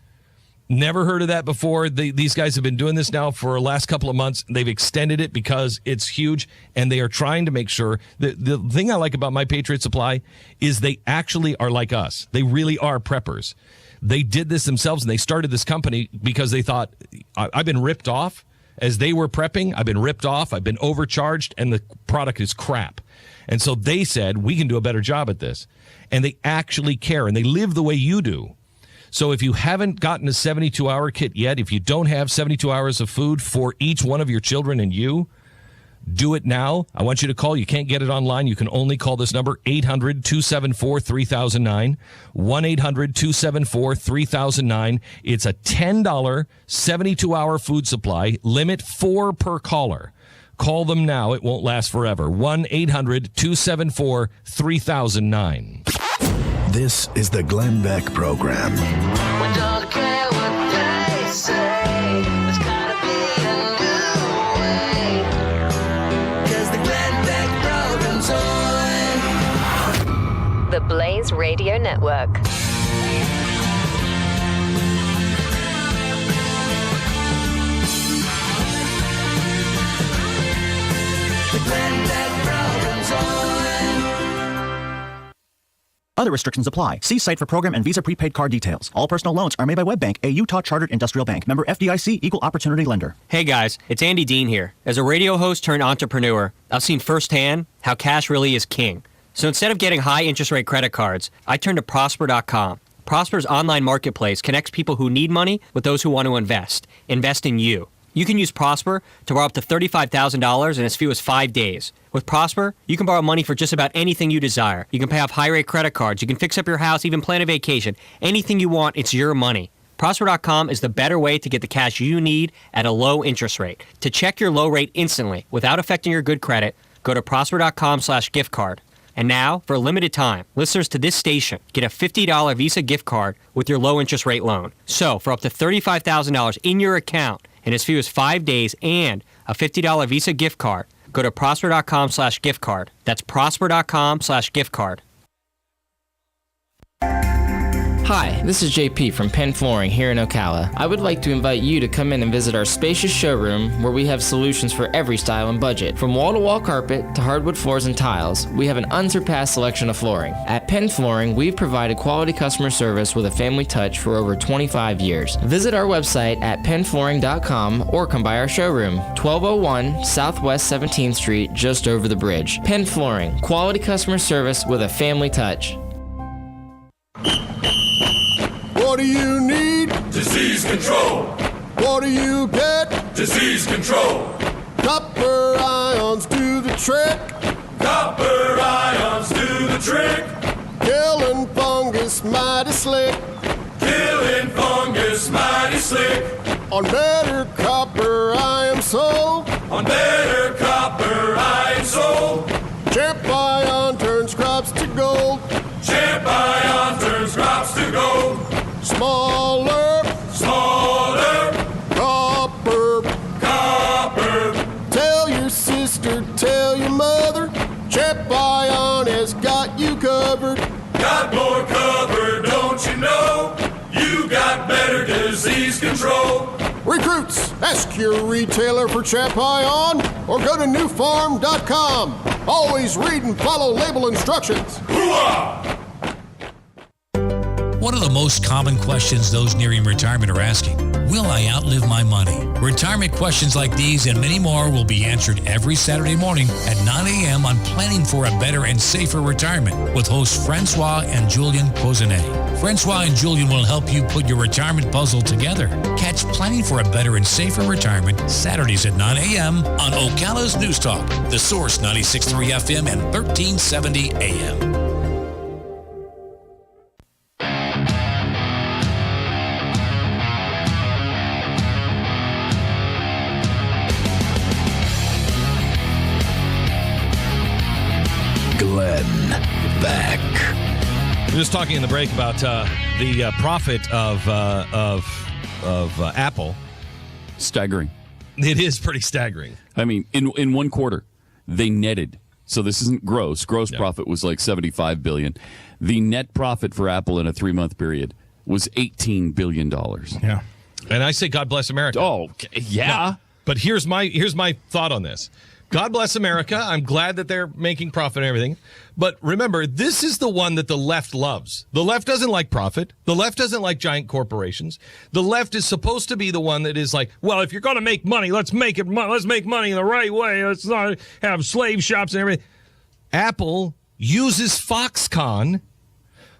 Never heard of that before. These guys have been doing this now for the last couple of months. They've extended it because it's huge, and they are trying to make sure. The thing I like about My Patriot Supply is they actually are like us. They really are preppers. They did this themselves, and they started this company because they thought, I've been ripped off. As they were prepping, I've been ripped off, I've been overcharged, and the product is crap. And so they said, we can do a better job at this. And they actually care, and they live the way you do. So if you haven't gotten a 72-hour kit yet, if you don't have 72 hours of food for each one of your children and you, do it now. I want you to call. You can't get it online. You can only call this number, 800-274-3009, 1-800-274-3009. It's a $10 72-hour food supply, limit 4 per caller. Call them now. It won't last forever. 1-800-274-3009. This is the Glenn Beck Program. We don't care what they say. There's gotta be a new way. 'Cause the Glenn Beck program's on. The Blaze Radio Network. The Glenn Beck program's on. Other restrictions apply. See site for program and Visa prepaid card details. All personal loans are made by WebBank, a Utah chartered industrial bank. Member FDIC, equal opportunity lender. Hey guys, it's Andy Dean here. As a radio host turned entrepreneur, I've seen firsthand how cash really is king. So instead of getting high interest rate credit cards, I turned to Prosper.com. Prosper's online marketplace connects people who need money with those who want to invest. Invest in you. You can use Prosper to borrow up to $35,000 in as few as 5 days. With Prosper, you can borrow money for just about anything you desire. You can pay off high-rate credit cards. You can fix up your house, even plan a vacation. Anything you want, it's your money. Prosper.com is the better way to get the cash you need at a low interest rate. To check your low rate instantly without affecting your good credit, go to Prosper.com/gift card. And now, for a limited time, listeners to this station get a $50 Visa gift card with your low interest rate loan. So, for up to $35,000 in your account in as few as 5 days and a $50 Visa gift card, go to Prosper.com/gift card. That's Prosper.com/gift card. Hi, this is JP from Penn Flooring here in Ocala. I would like to invite you to come in and visit our spacious showroom where we have solutions for every style and budget. From wall-to-wall carpet to hardwood floors and tiles, we have an unsurpassed selection of flooring. At Penn Flooring, we've provided quality customer service with a family touch for over 25 years. Visit our website at pennflooring.com or come by our showroom, 1201 Southwest 17th Street, just over the bridge. Penn Flooring, quality customer service with a family touch. What do you need? Disease control. What do you get? Disease control. Copper ions do the trick. Copper ions do the trick. Killing fungus mighty slick. Killing fungus mighty slick. On better copper I am sold. On better copper I am sold. Champ ion turns crops to gold. Champ ion turns crops to gold. Smaller, smaller, copper, copper. Tell your sister, tell your mother, Champ Ion has got you covered. Got more covered, don't you know? You got better disease control. Recruits, ask your retailer for Champ Ion or go to newfarm.com. Always read and follow label instructions. Hooah! What are the most common questions those nearing retirement are asking? Will I outlive my money? Retirement questions like these and many more will be answered every Saturday morning at 9 a.m. on Planning for a Better and Safer Retirement with hosts Francois and Julian Pozenet. Francois and Julian will help you put your retirement puzzle together. Catch Planning for a Better and Safer Retirement Saturdays at 9 a.m. on Ocala's News Talk, The Source 96.3 FM and 1370 AM. Glenn Beck. We're just talking in the break about the profit of Apple. Staggering. It is pretty staggering. I mean, in one quarter, they netted. So this isn't gross. Gross profit was like $75 billion. The net profit for Apple in a 3-month period was $18 billion. Yeah. And I say God bless America. Oh, yeah. No, but here's my thought on this. God bless America. I'm glad that they're making profit and everything. But remember, this is the one that the left loves. The left doesn't like profit. The left doesn't like giant corporations. The left is supposed to be the one that is like, well, if you're going to make money, let's make money in the right way. Let's not have slave shops and everything. Apple uses Foxconn.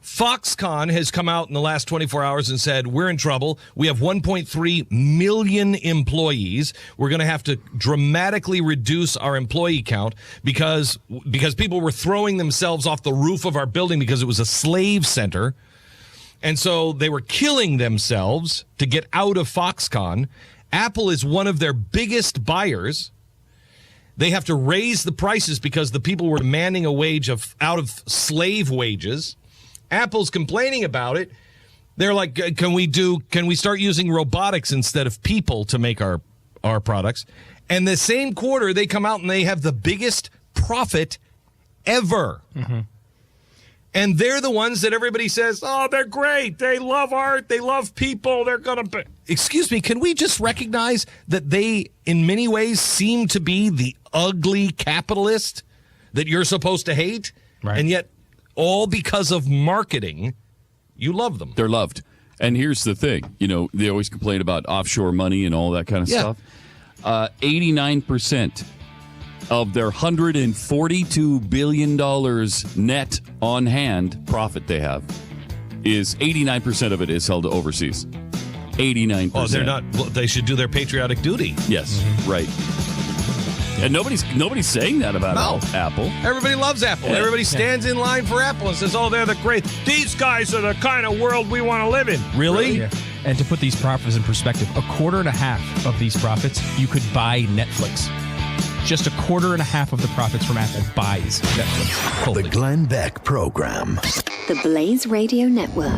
Foxconn has come out in the last 24 hours and said, we're in trouble. We have 1.3 million employees. We're going to have to dramatically reduce our employee count because people were throwing themselves off the roof of our building because it was a slave center. And so they were killing themselves to get out of Foxconn. Apple is one of their biggest buyers. They have to raise the prices because the people were demanding a wage out of slave wages. Apple's complaining about it. They're like, can we start using robotics instead of people to make our products? And the same quarter, they come out and they have the biggest profit ever. Mm-hmm. And they're the ones that everybody says, oh, they're great. They love art. They love people. They're going to... Excuse me, can we just recognize that they, in many ways, seem to be the ugly capitalist that you're supposed to hate? Right. And yet... all because of marketing, you love them. They're loved. And here's the thing. You know, they always complain about offshore money and all that kind of stuff. 89% of their $142 billion net on hand profit they have is 89% of it is held overseas. 89%. Oh, they're not. Well, they should do their patriotic duty. Yes, right. And nobody's saying that about Apple. Everybody loves Apple. Yeah. Everybody stands in line for Apple and says, oh, they're the great. These guys are the kind of world we want to live in. Really? Yeah. And to put these profits in perspective, 1.25 of these profits, you could buy Netflix. Just 1.25 of the profits from Apple buys Netflix. The Glenn Beck Program. The Blaze Radio Network.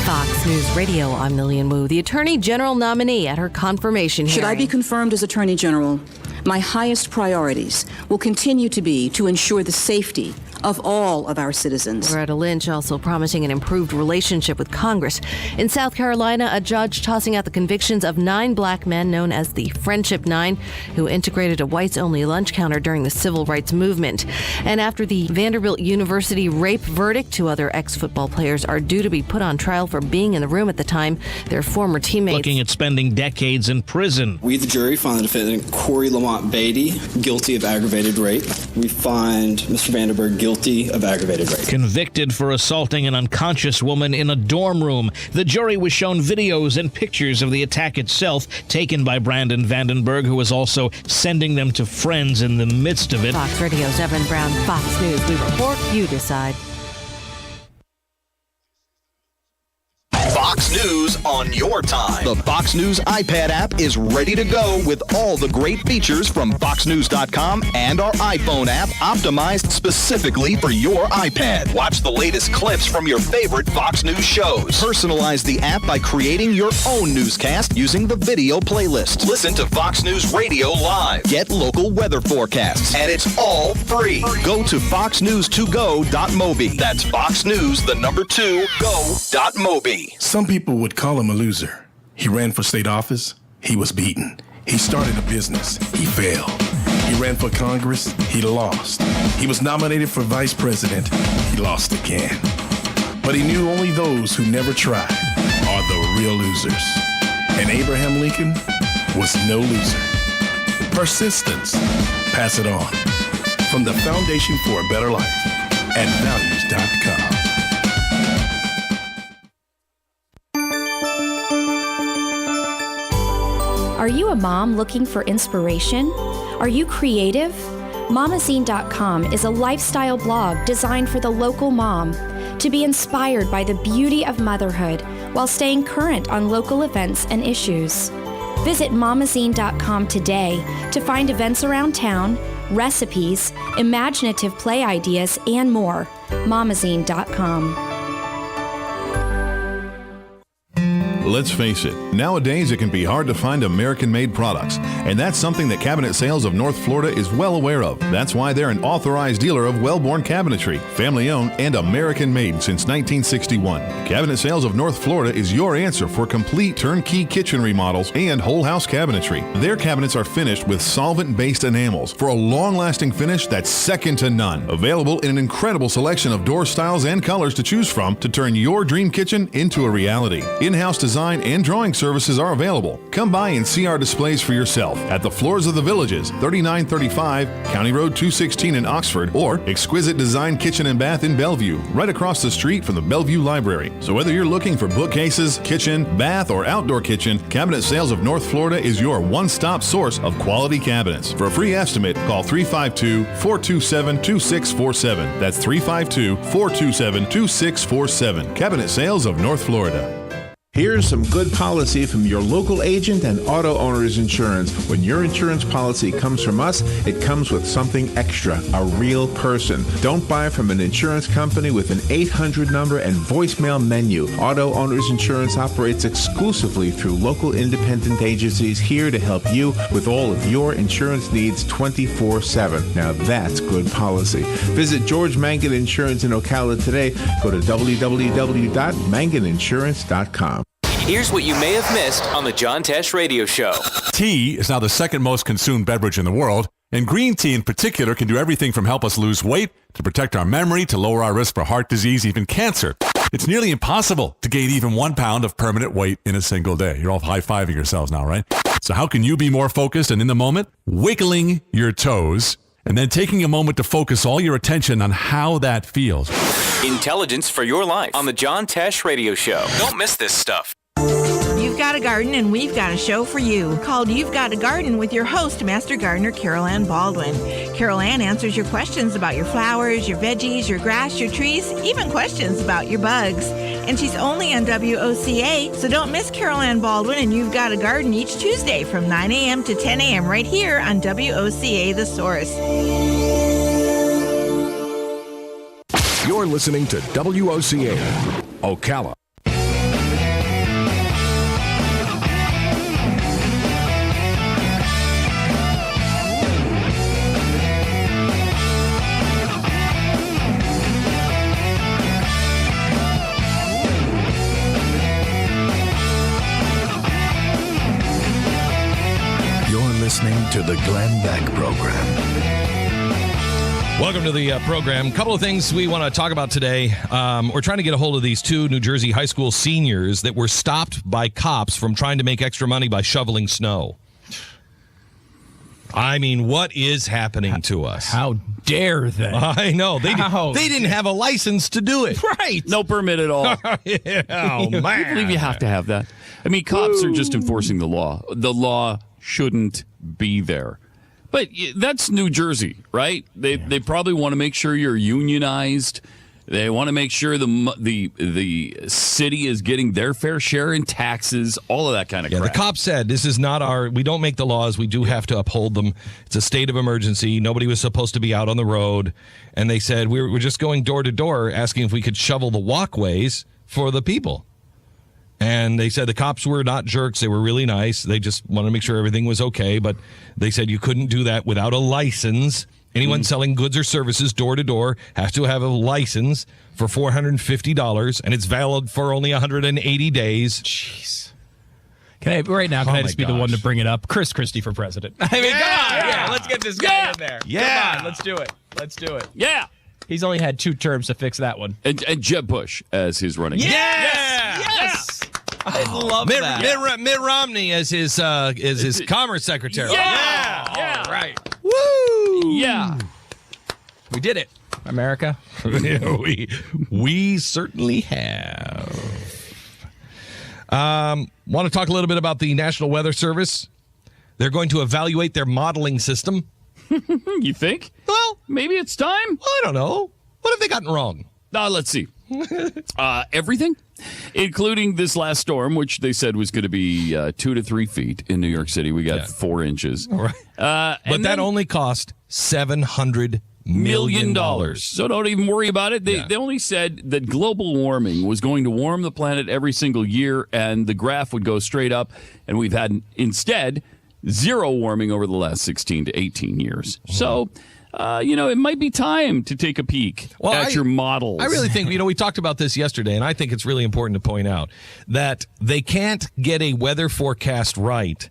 Fox News Radio, I'm Lillian Wu, the Attorney General nominee at her confirmation hearing. Should I be confirmed as Attorney General, my highest priorities will continue to be to ensure the safety of all of our citizens. Loretta Lynch also promising an improved relationship with Congress. In South Carolina, a judge tossing out the convictions of 9 black men known as the Friendship 9, who integrated a whites-only lunch counter during the civil rights movement. And after the Vanderbilt University rape verdict, 2 other ex-football players are due to be put on trial for being in the room at the time. Their former teammates. Looking at spending decades in prison. We, the jury, find the defendant Corey Lamont Beatty guilty of aggravated rape. We find Mr. Vandenberg guilty of aggravated rape. Convicted for assaulting an unconscious woman in a dorm room. The jury was shown videos and pictures of the attack itself, taken by Brandon Vandenberg, who was also sending them to friends in the midst of it. Fox Radio's Evan Brown, Fox News. We report, you decide. Fox News on your time. The Fox News iPad app is ready to go with all the great features from FoxNews.com and our iPhone app optimized specifically for your iPad. Watch the latest clips from your favorite Fox News shows. Personalize the app by creating your own newscast using the video playlist. Listen to Fox News Radio live. Get local weather forecasts. And it's all free. Go to foxnews2go.mobi. That's Fox News, the number 2, go.mobi. Some people would call him a loser. He ran for state office. He was beaten. He started a business. He failed. He ran for Congress. He lost. He was nominated for vice president. He lost again. But he knew only those who never try are the real losers. And Abraham Lincoln was no loser. Persistence. Pass it on. From the Foundation for a Better Life at values.com. Are you a mom looking for inspiration? Are you creative? Mamazine.com is a lifestyle blog designed for the local mom to be inspired by the beauty of motherhood while staying current on local events and issues. Visit Mamazine.com today to find events around town, recipes, imaginative play ideas, and more. Mamazine.com. Let's face it, nowadays it can be hard to find American-made products, and that's something that Cabinet Sales of North Florida is well aware of. That's why they're an authorized dealer of Wellborn Cabinetry, family-owned and American-made since 1961. Cabinet Sales of North Florida is your answer for complete turnkey kitchen remodels and whole house cabinetry. Their cabinets are finished with solvent-based enamels for a long-lasting finish that's second to none. Available in an incredible selection of door styles and colors to choose from to turn your dream kitchen into a reality. In-house design and drawing services are available. Come by and see our displays for yourself at the Floors of the Villages, 3935 County Road 216 in Oxford, or Exquisite Design Kitchen and Bath in Bellevue, right across the street from the Bellevue Library. So whether you're looking for bookcases, kitchen, bath, or outdoor kitchen, Cabinet Sales of North Florida is your one-stop source of quality cabinets. For a free estimate, call 352-427-2647. That's 352-427-2647. Cabinet Sales of North Florida. Here's some good policy from your local agent and auto owner's insurance. When your insurance policy comes from us, it comes with something extra, a real person. Don't buy from an insurance company with an 800 number and voicemail menu. Auto Owners Insurance operates exclusively through local independent agencies here to help you with all of your insurance needs 24/7. Now that's good policy. Visit George Mangan Insurance in Ocala today. Go to www.manganinsurance.com. Here's what you may have missed on the John Tesh Radio Show. Tea is now the second most consumed beverage in the world, and green tea in particular can do everything from help us lose weight, to protect our memory, to lower our risk for heart disease, even cancer. It's nearly impossible to gain even 1 pound of permanent weight in a single day. You're all high-fiving yourselves now, right? So how can you be more focused and in the moment? Wiggling your toes, and then taking a moment to focus all your attention on how that feels. Intelligence for your life on the John Tesh Radio Show. Don't miss this stuff. You've got a garden and we've got a show for you called You've Got a Garden with your host, Master Gardener Carol Ann Baldwin. Carol Ann answers your questions about your flowers, your veggies, your grass, your trees, even questions about your bugs. And she's only on WOCA, so don't miss Carol Ann Baldwin and You've Got a Garden each Tuesday from 9 a.m. to 10 a.m. right here on WOCA The Source. You're listening to WOCA, Ocala. You're listening to the Glenn Beck Program. Welcome to the program. Couple of things we want to talk about today. We're trying to get a hold of these two New Jersey high school seniors that were stopped by cops from trying to make extra money by shoveling snow. I mean, what is happening to us? How dare they? I know. They didn't have a license to do it. Right. No permit at all. Yeah, oh, man. I believe you have to have that. I mean, cops are just enforcing the law. The law shouldn't be there. But that's New Jersey, right? They probably want to make sure you're unionized. They want to make sure the city is getting their fair share in taxes, all of that kind of crap. The cop said, this is not we don't make the laws. We do have to uphold them. It's a state of emergency. Nobody was supposed to be out on the road. And they said, we're just going door to door asking if we could shovel the walkways for the people. And they said the cops were not jerks. They were really nice. They just wanted to make sure everything was okay. But they said you couldn't do that without a license. Anyone selling goods or services door to door has to have a license for $450, and it's valid for only 180 days. Jeez. Can I just be the one to bring it up? Chris Christie for president. I mean, come on. Yeah, let's get this guy in there. Yeah. Come on, let's do it. Let's do it. Yeah. He's only had 2 terms to fix that one. And Jeb Bush as his running mate. Yes. I love that. Mitt Romney as his commerce secretary. Yeah. All right. Woo! Yeah. We did it, America. we certainly have. Want to talk a little bit about the National Weather Service? They're going to evaluate their modeling system. You think? Well, maybe it's time. Well, I don't know. What have they gotten wrong? Let's see. Everything, including this last storm, which they said was going to be 2 to 3 feet in New York City. We got 4 inches. All right. But that only cost $700 million. So don't even worry about it. They only said that global warming was going to warm the planet every single year, and the graph would go straight up. And we've had, instead, zero warming over the last 16 to 18 years. So... it might be time to take a peek at your models. I really think, we talked about this yesterday, and I think it's really important to point out that they can't get a weather forecast right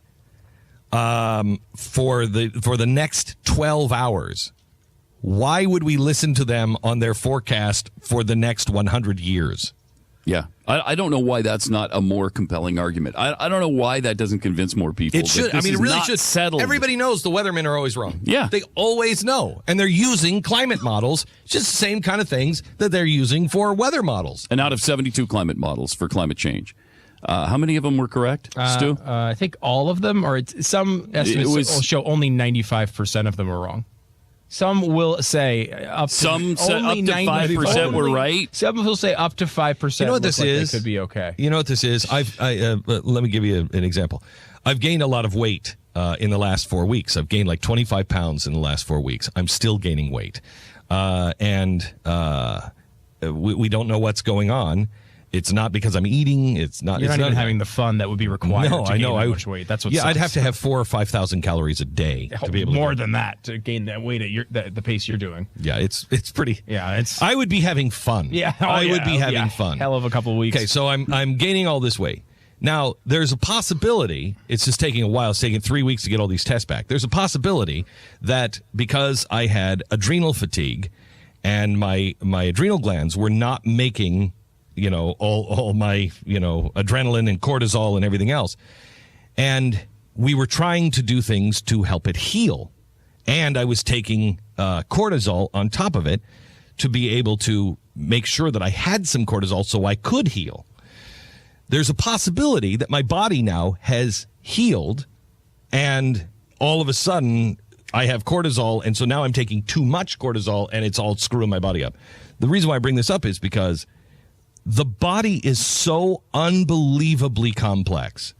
for the next 12 hours. Why would we listen to them on their forecast for the next 100 years? Yeah. I don't know why that's not a more compelling argument. I don't know why that doesn't convince more people. It should. I mean, it really should. Settled. Everybody knows the weathermen are always wrong. Yeah. They always know. And they're using climate models, just the same kind of things that they're using for weather models. And out of 72 climate models for climate change, how many of them were correct, Stu? I think all of them, or some estimates will show only 95% of them are wrong. Some will say up to 5% were right. Some will say up to 5%. You know what this is? Could be okay. You know what this is? Let me give you an example. I've gained a lot of weight in the last 4 weeks. I've gained like 25 pounds in the last 4 weeks. I'm still gaining weight, and we don't know what's going on. It's not because I'm eating. It's not. You're it's not even not having the fun that would be required. No, to I gain know. That much weight. That's what. Yeah, sucks. I'd have to have 4,000 or 5,000 calories a day to be able more to than that to gain that weight at the pace you're doing. Yeah, it's pretty. Yeah, it's. I would be having fun. Yeah, I would be having fun. Hell of a couple of weeks. Okay, so I'm gaining all this weight. Now, there's a possibility, it's just taking a while, it's taking 3 weeks to get all these tests back. There's a possibility that because I had adrenal fatigue and my adrenal glands were not making, all my, adrenaline and cortisol and everything else. And we were trying to do things to help it heal. And I was taking cortisol on top of it to be able to make sure that I had some cortisol so I could heal. there's a possibility that my body now has healed, and all of a sudden I have cortisol, and so now I'm taking too much cortisol, and it's all screwing my body up. The reason why I bring this up is because the body is so unbelievably complex.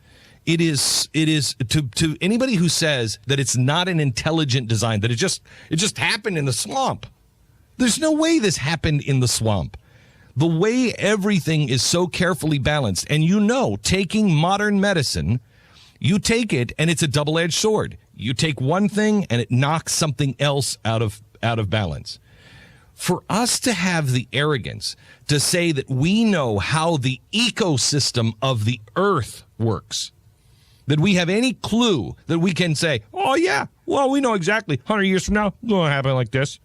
It is to anybody who says that it's not an intelligent design, that it just happened in the swamp. There's no way this happened in the swamp. The way everything is so carefully balanced, and taking modern medicine, you take it and it's a double-edged sword. You take one thing and it knocks something else out of balance. For us to have the arrogance to say that we know how the ecosystem of the earth works, that we have any clue that we can say, oh yeah, well, we know exactly 100 years from now it's going to happen like this.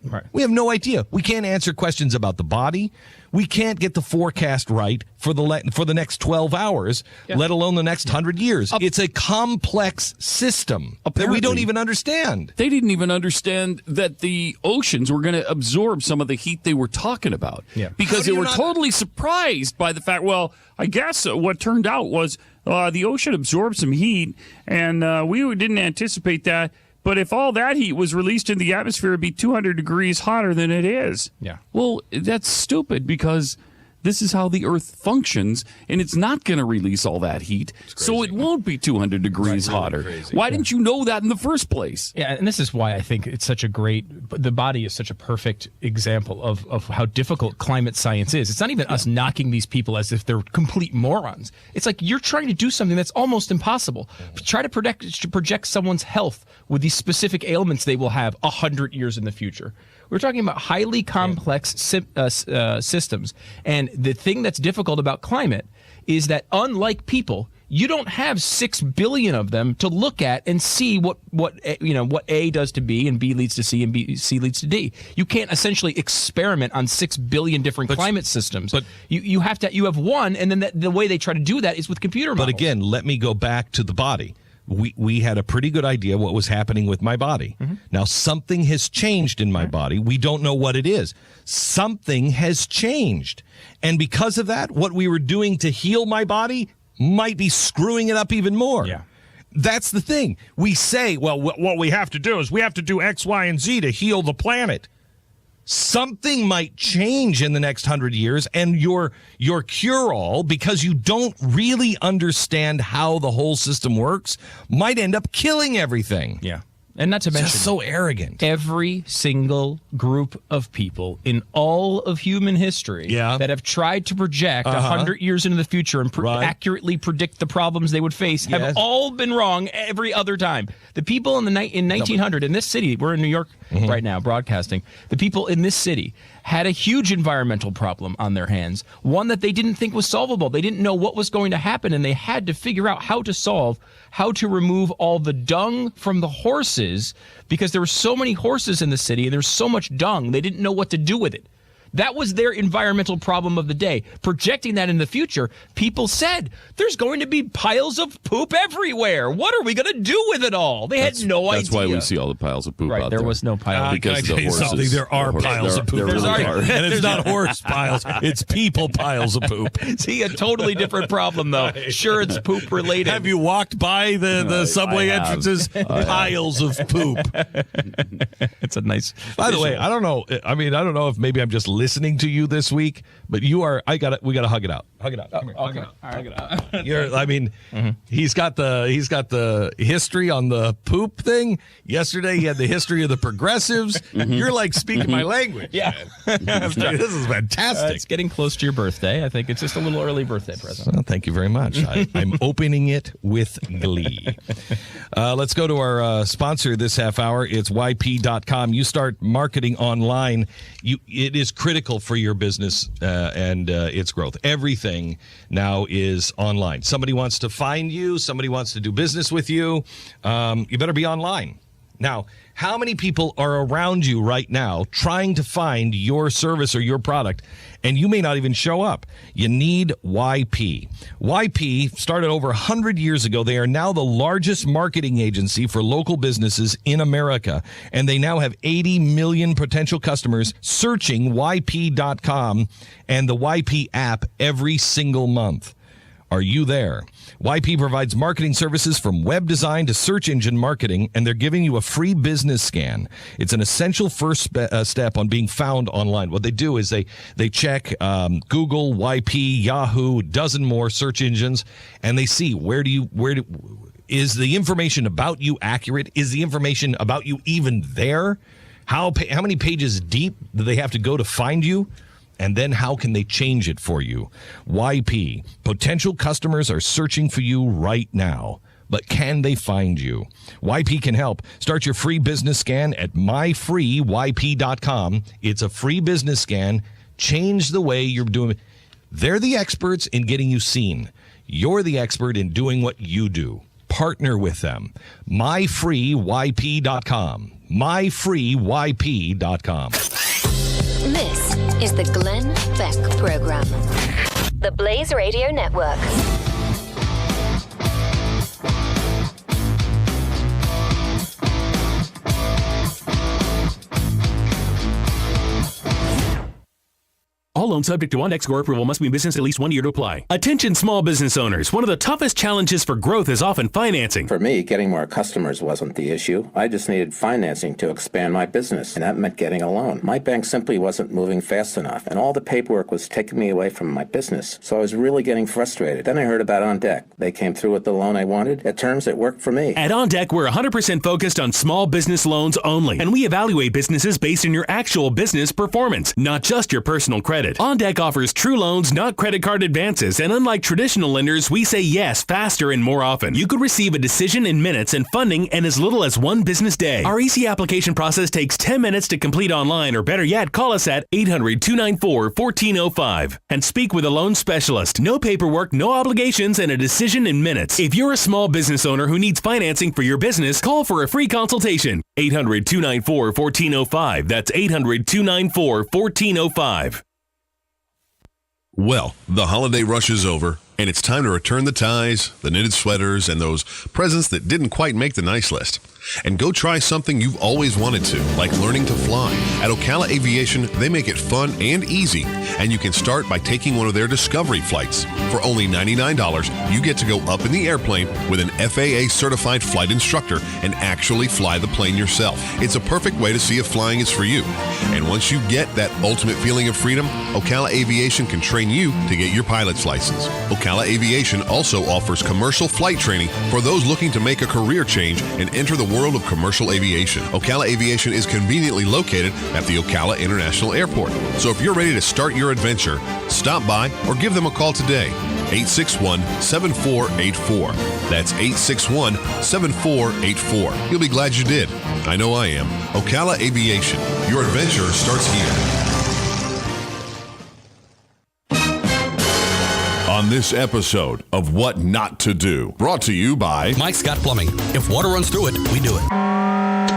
Right. We have no idea. We can't answer questions about the body. We can't get the forecast right for the next 12 hours, let alone the next 100 years. It's a complex system that we don't even understand. They didn't even understand that the oceans were going to absorb some of the heat they were talking about. Yeah. Because they were totally surprised by the fact, well, I guess what turned out was the ocean absorbed some heat, and we didn't anticipate that. But if all that heat was released in the atmosphere, it'd be 200 degrees hotter than it is. Yeah. Well, that's stupid because this is how the Earth functions, and it's not going to release all that heat, so it won't be 200 degrees hotter. Why didn't you know that in the first place? Yeah, and this is why I think it's such a the body is such a perfect example of how difficult climate science is. It's not even us knocking these people as if they're complete morons. It's like you're trying to do something that's almost impossible. Try to project someone's health with these specific ailments they will have 100 years in the future. We're talking about highly complex systems. And the thing that's difficult about climate is that unlike people, you don't have 6 billion of them to look at and see what A does to B and B leads to C and C leads to D. You can't essentially experiment on 6 billion different climate systems. But you have one, and then the way they try to do that is with computer models. But again, let me go back to the body. We had a pretty good idea what was happening with my body. Mm-hmm. Now, something has changed in my body. We don't know what it is. Something has changed. And because of that, what we were doing to heal my body might be screwing it up even more. Yeah. That's the thing. We say, well, what we have to do is we have to do X, Y, and Z to heal the planet. Something might change in the next 100 years, and your cure-all, because you don't really understand how the whole system works, might end up killing everything. Yeah. And not to mention, just so arrogant. Every single group of people in all of human history that have tried to project 100 years into the future and accurately predict the problems they would face have all been wrong every other time. The people in 1900 in this city, we're in New York right now broadcasting, the people in this city had a huge environmental problem on their hands, one that they didn't think was solvable. They didn't know what was going to happen, and they had to figure out how to remove all the dung from the horses, because there were so many horses in the city and there's so much dung, they didn't know what to do with it. That was their environmental problem of the day. Projecting that in the future, people said, there's going to be piles of poop everywhere. What are we going to do with it all? They had no idea. That's why we see all the piles of poop out there. There was no pile. Can I tell you something? There are piles of poop. And it's not horse piles. It's people piles of poop. See, a totally different problem, though. Sure, it's poop related. Have you walked by the subway entrances? Piles of poop. It's a nice. By the way, I don't know. I mean, I don't know if maybe I'm just listening to you this week, but you are. We got to hug it out. Hug it out. Come here, hug it out. Hug it out. He's got the history on the poop thing. Yesterday he had the history of the progressives. You're like speaking my language. Yeah. This is fantastic. It's getting close to your birthday. I think it's just a little early birthday present. Well, thank you very much. I'm opening it with glee. Let's go to our sponsor this half hour. It's YP.com. You start marketing online. It is critical for your business and its growth. Everything now is online. Somebody wants to find you. Somebody wants to do business with you. You better be online. Now, how many people are around you right now trying to find your service or your product, and you may not even show up? You need YP. YP started over 100 years ago. They are now the largest marketing agency for local businesses in America, and they now have 80 million potential customers searching YP.com and the YP app every single month. Are you there? YP provides marketing services from web design to search engine marketing, and they're giving you a free business scan. It's an essential first step on being found online. What they do is they check Google, YP, Yahoo, a dozen more search engines, and they see is the information about you accurate? Is the information about you even there? How many pages deep do they have to go to find you? And then how can they change it for you? YP, potential customers are searching for you right now. But can they find you? YP can help. Start your free business scan at myfreeyp.com. It's a free business scan. Change the way you're doing it. They're the experts in getting you seen. You're the expert in doing what you do. Partner with them. myfreeyp.com. myfreeyp.com. This is the Glenn Beck Program. The Blaze Radio Network. All loans subject to on-deck score approval must be in business at least 1 year to apply. Attention small business owners. One of the toughest challenges for growth is often financing. For me, getting more customers wasn't the issue. I just needed financing to expand my business, and that meant getting a loan. My bank simply wasn't moving fast enough, and all the paperwork was taking me away from my business. So I was really getting frustrated. Then I heard about OnDeck. They came through with the loan I wanted at terms that worked for me. At OnDeck, we're 100% focused on small business loans only, and we evaluate businesses based on your actual business performance, not just your personal credit. OnDeck offers true loans, not credit card advances, and unlike traditional lenders, we say yes faster and more often. You could receive a decision in minutes and funding in as little as 1 business day. Our easy application process takes 10 minutes to complete online, or better yet, call us at 800-294-1405 and speak with a loan specialist. No paperwork, no obligations, and a decision in minutes. If you're a small business owner who needs financing for your business, call for a free consultation. 800-294-1405. That's 800-294-1405. Well, the holiday rush is over, and it's time to return the ties, the knitted sweaters, and those presents that didn't quite make the nice list. And go try something you've always wanted to, like learning to fly. At Ocala Aviation, they make it fun and easy, and you can start by taking one of their Discovery flights. For only $99, you get to go up in the airplane with an FAA-certified flight instructor and actually fly the plane yourself. It's a perfect way to see if flying is for you. And once you get that ultimate feeling of freedom, Ocala Aviation can train you to get your pilot's license. Ocala Aviation also offers commercial flight training for those looking to make a career change and enter the world of commercial aviation. Ocala Aviation is conveniently located at the Ocala International Airport. So if you're ready to start your adventure, stop by or give them a call today. 861-7484. That's 861-7484. You'll be glad you did. I know I am. Ocala Aviation. Your adventure starts here. On this episode of What Not to Do, brought to you by Mike Scott Plumbing. If water runs through it, we do it.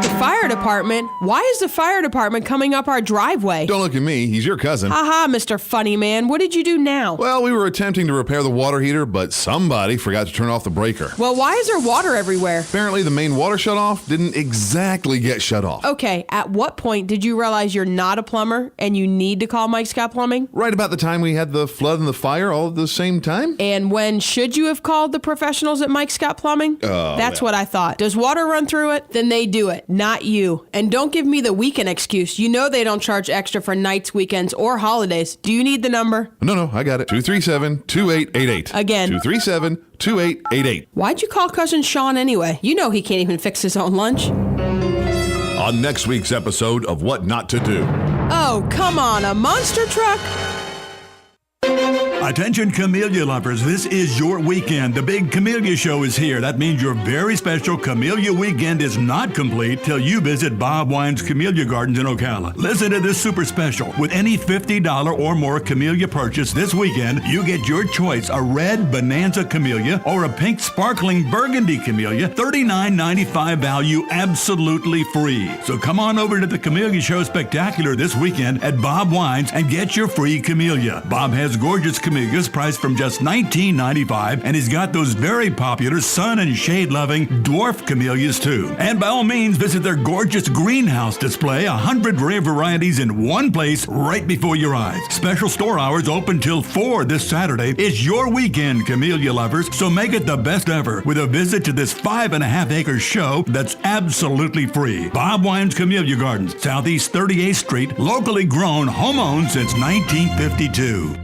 The fire department? Why is the fire department coming up our driveway? Don't look at me. He's your cousin. Haha, Mr. Funny Man. What did you do now? Well, we were attempting to repair the water heater, but somebody forgot to turn off the breaker. Well, why is there water everywhere? Apparently, the main water shutoff didn't exactly get shut off. Okay, at what point did you realize you're not a plumber and you need to call Mike Scott Plumbing? Right about the time we had the flood and the fire all at the same time. And when should you have called the professionals at Mike Scott Plumbing? That's what I thought. Does water run through it? Then they do it, not you. And don't give me the weekend excuse. You know they don't charge extra for nights, weekends, or holidays. Do you need the number? No, I got it. 237-2888. Again. 237-2888. Why'd you call Cousin Sean anyway? You know he can't even fix his own lunch. On next week's episode of What Not to Do. Oh, come on, a monster truck? Attention Camellia lovers, this is your weekend. The big Camellia Show is here. That means your very special Camellia weekend is not complete till you visit Bob Wine's Camellia Gardens in Ocala. Listen to this super special. With any $50 or more Camellia purchase this weekend, you get your choice, a red Bonanza Camellia or a pink sparkling burgundy Camellia, $39.95 value, absolutely free. So come on over to the Camellia Show Spectacular this weekend at Bob Wine's and get your free Camellia. Bob has gorgeous Camellia camellias priced from just $19.95, and he's got those very popular sun and shade-loving dwarf camellias too. And by all means, visit their gorgeous greenhouse display, 100 rare varieties in one place right before your eyes. Special store hours open till 4 this Saturday. It's your weekend, camellia lovers, so make it the best ever with a visit to this 5.5-acre show that's absolutely free. Bob Wine's Camellia Gardens, Southeast 38th Street, locally grown, home-owned since 1952.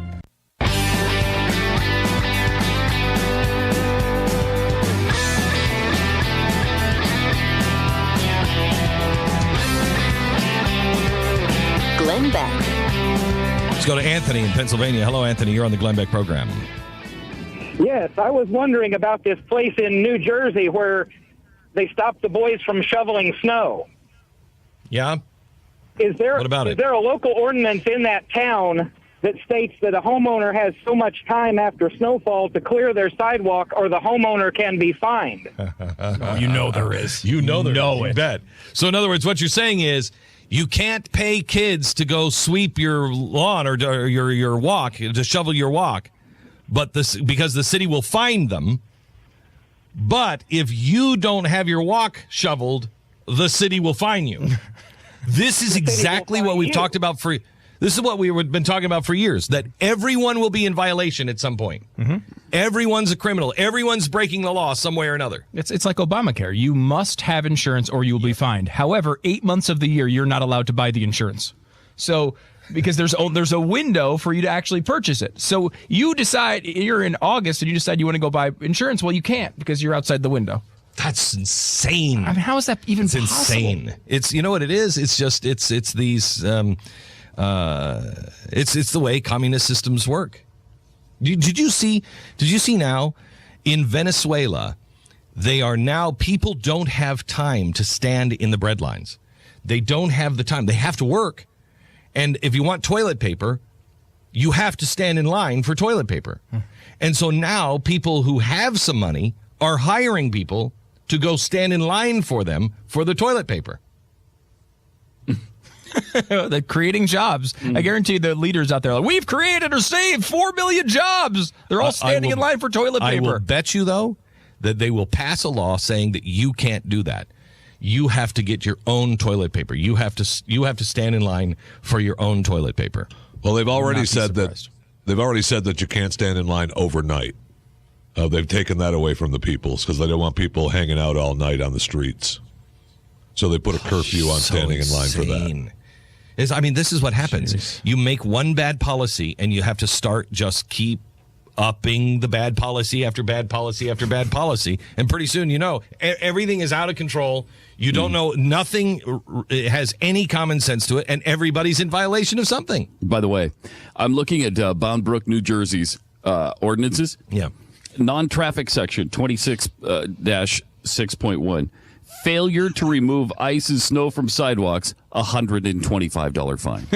Glenn Beck. Let's go to Anthony in Pennsylvania. Hello, Anthony. You're on the Glenn Beck program. Yes, I was wondering about this place in New Jersey where they stopped the boys from shoveling snow. Yeah? What about it? Is there a local ordinance in that town that states that a homeowner has so much time after snowfall to clear their sidewalk or the homeowner can be fined? You know there is. You know there is. You bet. So in other words, what you're saying is you can't pay kids to go sweep your lawn or your walk, to shovel your walk, but because the city will fine them. But if you don't have your walk shoveled, the city will fine you. This is exactly what we've talked about this is what we've been talking about for years, that everyone will be in violation at some point. Mm-hmm. Everyone's a criminal. Everyone's breaking the law some way or another. It's like Obamacare. You must have insurance or you will be fined. However, 8 months of the year, you're not allowed to buy the insurance. So, because there's a window for you to actually purchase it. So you decide, you're in August and you decide you want to go buy insurance. Well, you can't because you're outside the window. That's insane. I mean, how is that even possible? It's insane. It's, you know what it is? It's just, it's these, it's the way communist systems work. Did you see now in Venezuela, people don't have time to stand in the bread lines. They don't have the time. They have to work. And if you want toilet paper, you have to stand in line for toilet paper. And so now people who have some money are hiring people to go stand in line for them for the toilet paper. They're creating jobs. I guarantee the leaders out there are like, we've created or saved 4 million jobs. They're all standing in line for toilet paper. I will bet you, though, that they will pass a law saying that you can't do that. You have to get your own toilet paper. You have to stand in line for your own toilet paper. Well, they've already said that you can't stand in line overnight. They've taken that away from the peoples because they don't want people hanging out all night on the streets. So they put a curfew on standing in line for that. This is what happens. Jeez. You make one bad policy and you have to just keep upping the bad policy after bad policy after bad policy. And pretty soon, everything is out of control. You don't know, nothing has any common sense to it, and everybody's in violation of something. By the way, I'm looking at Bound Brook, New Jersey's ordinances. Yeah. Non-traffic section 26-6.1. Failure to remove ice and snow from sidewalks, $125 fine.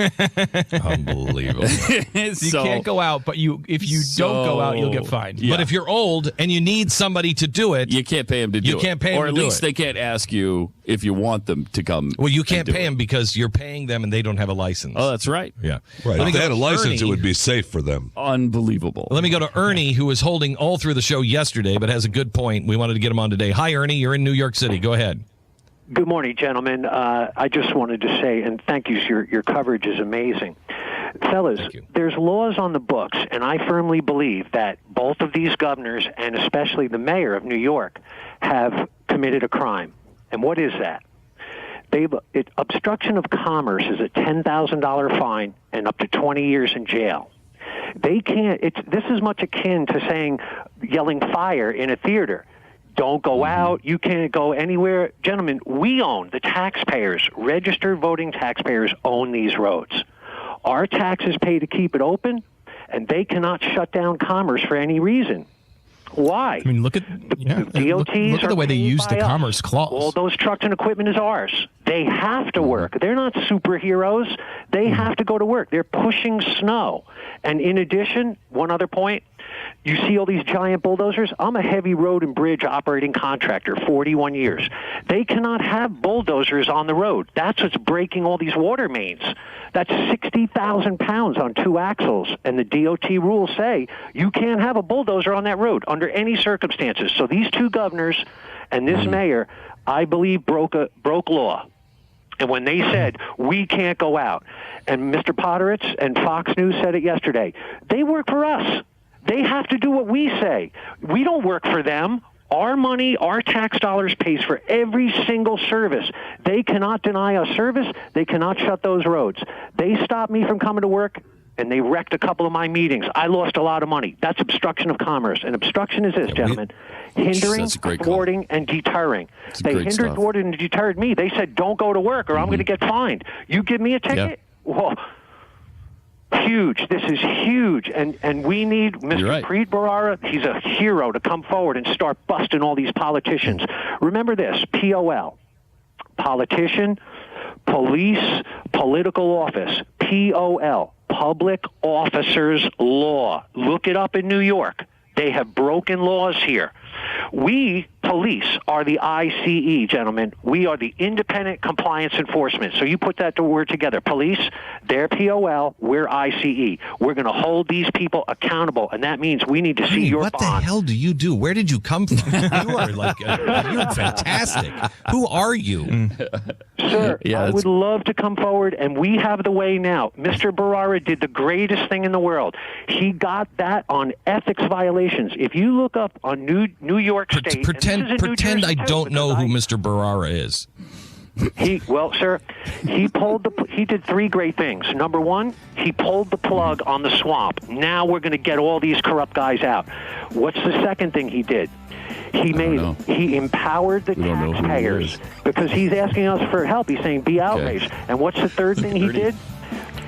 Unbelievable. You can't go out, but if you don't go out, you'll get fined. Yeah. But if you're old and you need somebody to do it, you can't pay them to do it. You can't pay them or to at do least it. they can't ask you if you want them to come. Well, you can't pay them because you're paying them and they don't have a license. Oh, that's right. Yeah. Right. If they had a license, it would be safe for them. Unbelievable. Let me go to Ernie, who was holding all through the show yesterday, but has a good point. We wanted to get him on today. Hi, Ernie. You're in New York City. Go ahead. Good morning, gentlemen. I just wanted to say, and thank you, your coverage is amazing. Fellas, there's laws on the books, and I firmly believe that both of these governors, and especially the mayor of New York, have committed a crime. And what is that? Obstruction of commerce is a $10,000 fine and up to 20 years in jail. They can't. This is much akin to saying, yelling fire in a theater. Don't go out. You can't go anywhere. Gentlemen, the taxpayers, registered voting taxpayers, own these roads. Our taxes pay to keep it open, and they cannot shut down commerce for any reason. Why? I mean, look at DOTs. Look at the way they use the commerce clause. All those trucks and equipment is ours. They have to work. They're not superheroes. They have to go to work. They're pushing snow. And in addition, one other point, you see all these giant bulldozers? I'm a heavy road and bridge operating contractor, 41 years. They cannot have bulldozers on the road. That's what's breaking all these water mains. That's 60,000 pounds on 2 axles, and the DOT rules say you can't have a bulldozer on that road under any circumstances. So these 2 governors and this mayor, I believe, broke law. And when they said, we can't go out, and Mr. Potteritz and Fox News said it yesterday, they work for us. They have to do what we say. We don't work for them. Our money, our tax dollars pays for every single service. They cannot deny us service. They cannot shut those roads. They stopped me from coming to work, and they wrecked a couple of my meetings. I lost a lot of money. That's obstruction of commerce. And obstruction is this, gentlemen. Hindering, thwarting, and deterring. They hindered, thwarted, and deterred me. They said, don't go to work or I'm going to get fined. You give me a ticket? Whoa. Huge. This is huge. And we need Mr. Preet Bharara. He's a hero to come forward and start busting all these politicians. Remember this, POL. Politician, police, political office. POL. Public Officers Law. Look it up in New York. They have broken laws here. We, police, are the ICE, gentlemen. We are the Independent Compliance Enforcement. So you put that word together. Police, they're POL, we're ICE. We're going to hold these people accountable, and that means we need to see your what bond. What the hell do you do? Where did you come from? You are like, you're fantastic. Who are you? Sir, I would love to come forward, and we have the way now. Mr. Bharara did the greatest thing in the world. He got that on ethics violations. If you look up on New York State... Pretend I don't know who Mr. Bharara is. Sir, he did 3 great things. Number 1, he pulled the plug on the swamp. Now we're going to get all these corrupt guys out. What's the second thing he did? He empowered the taxpayers because he's asking us for help. He's saying, be outraged. And what's the third thing he did?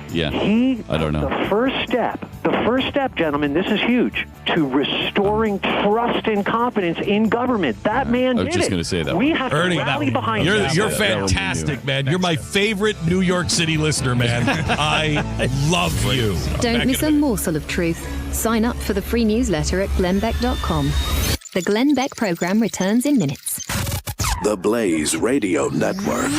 Yeah, I don't know. The first step, gentlemen, this is huge, to restoring trust and confidence in government. That man did it. I was just going to say that. We have to rally behind him. You're fantastic, man. You're my favorite New York City listener, man. I love you. Don't miss a morsel of truth. Sign up for the free newsletter at glennbeck.com. The Glenn Beck program returns in minutes. The Blaze Radio Network.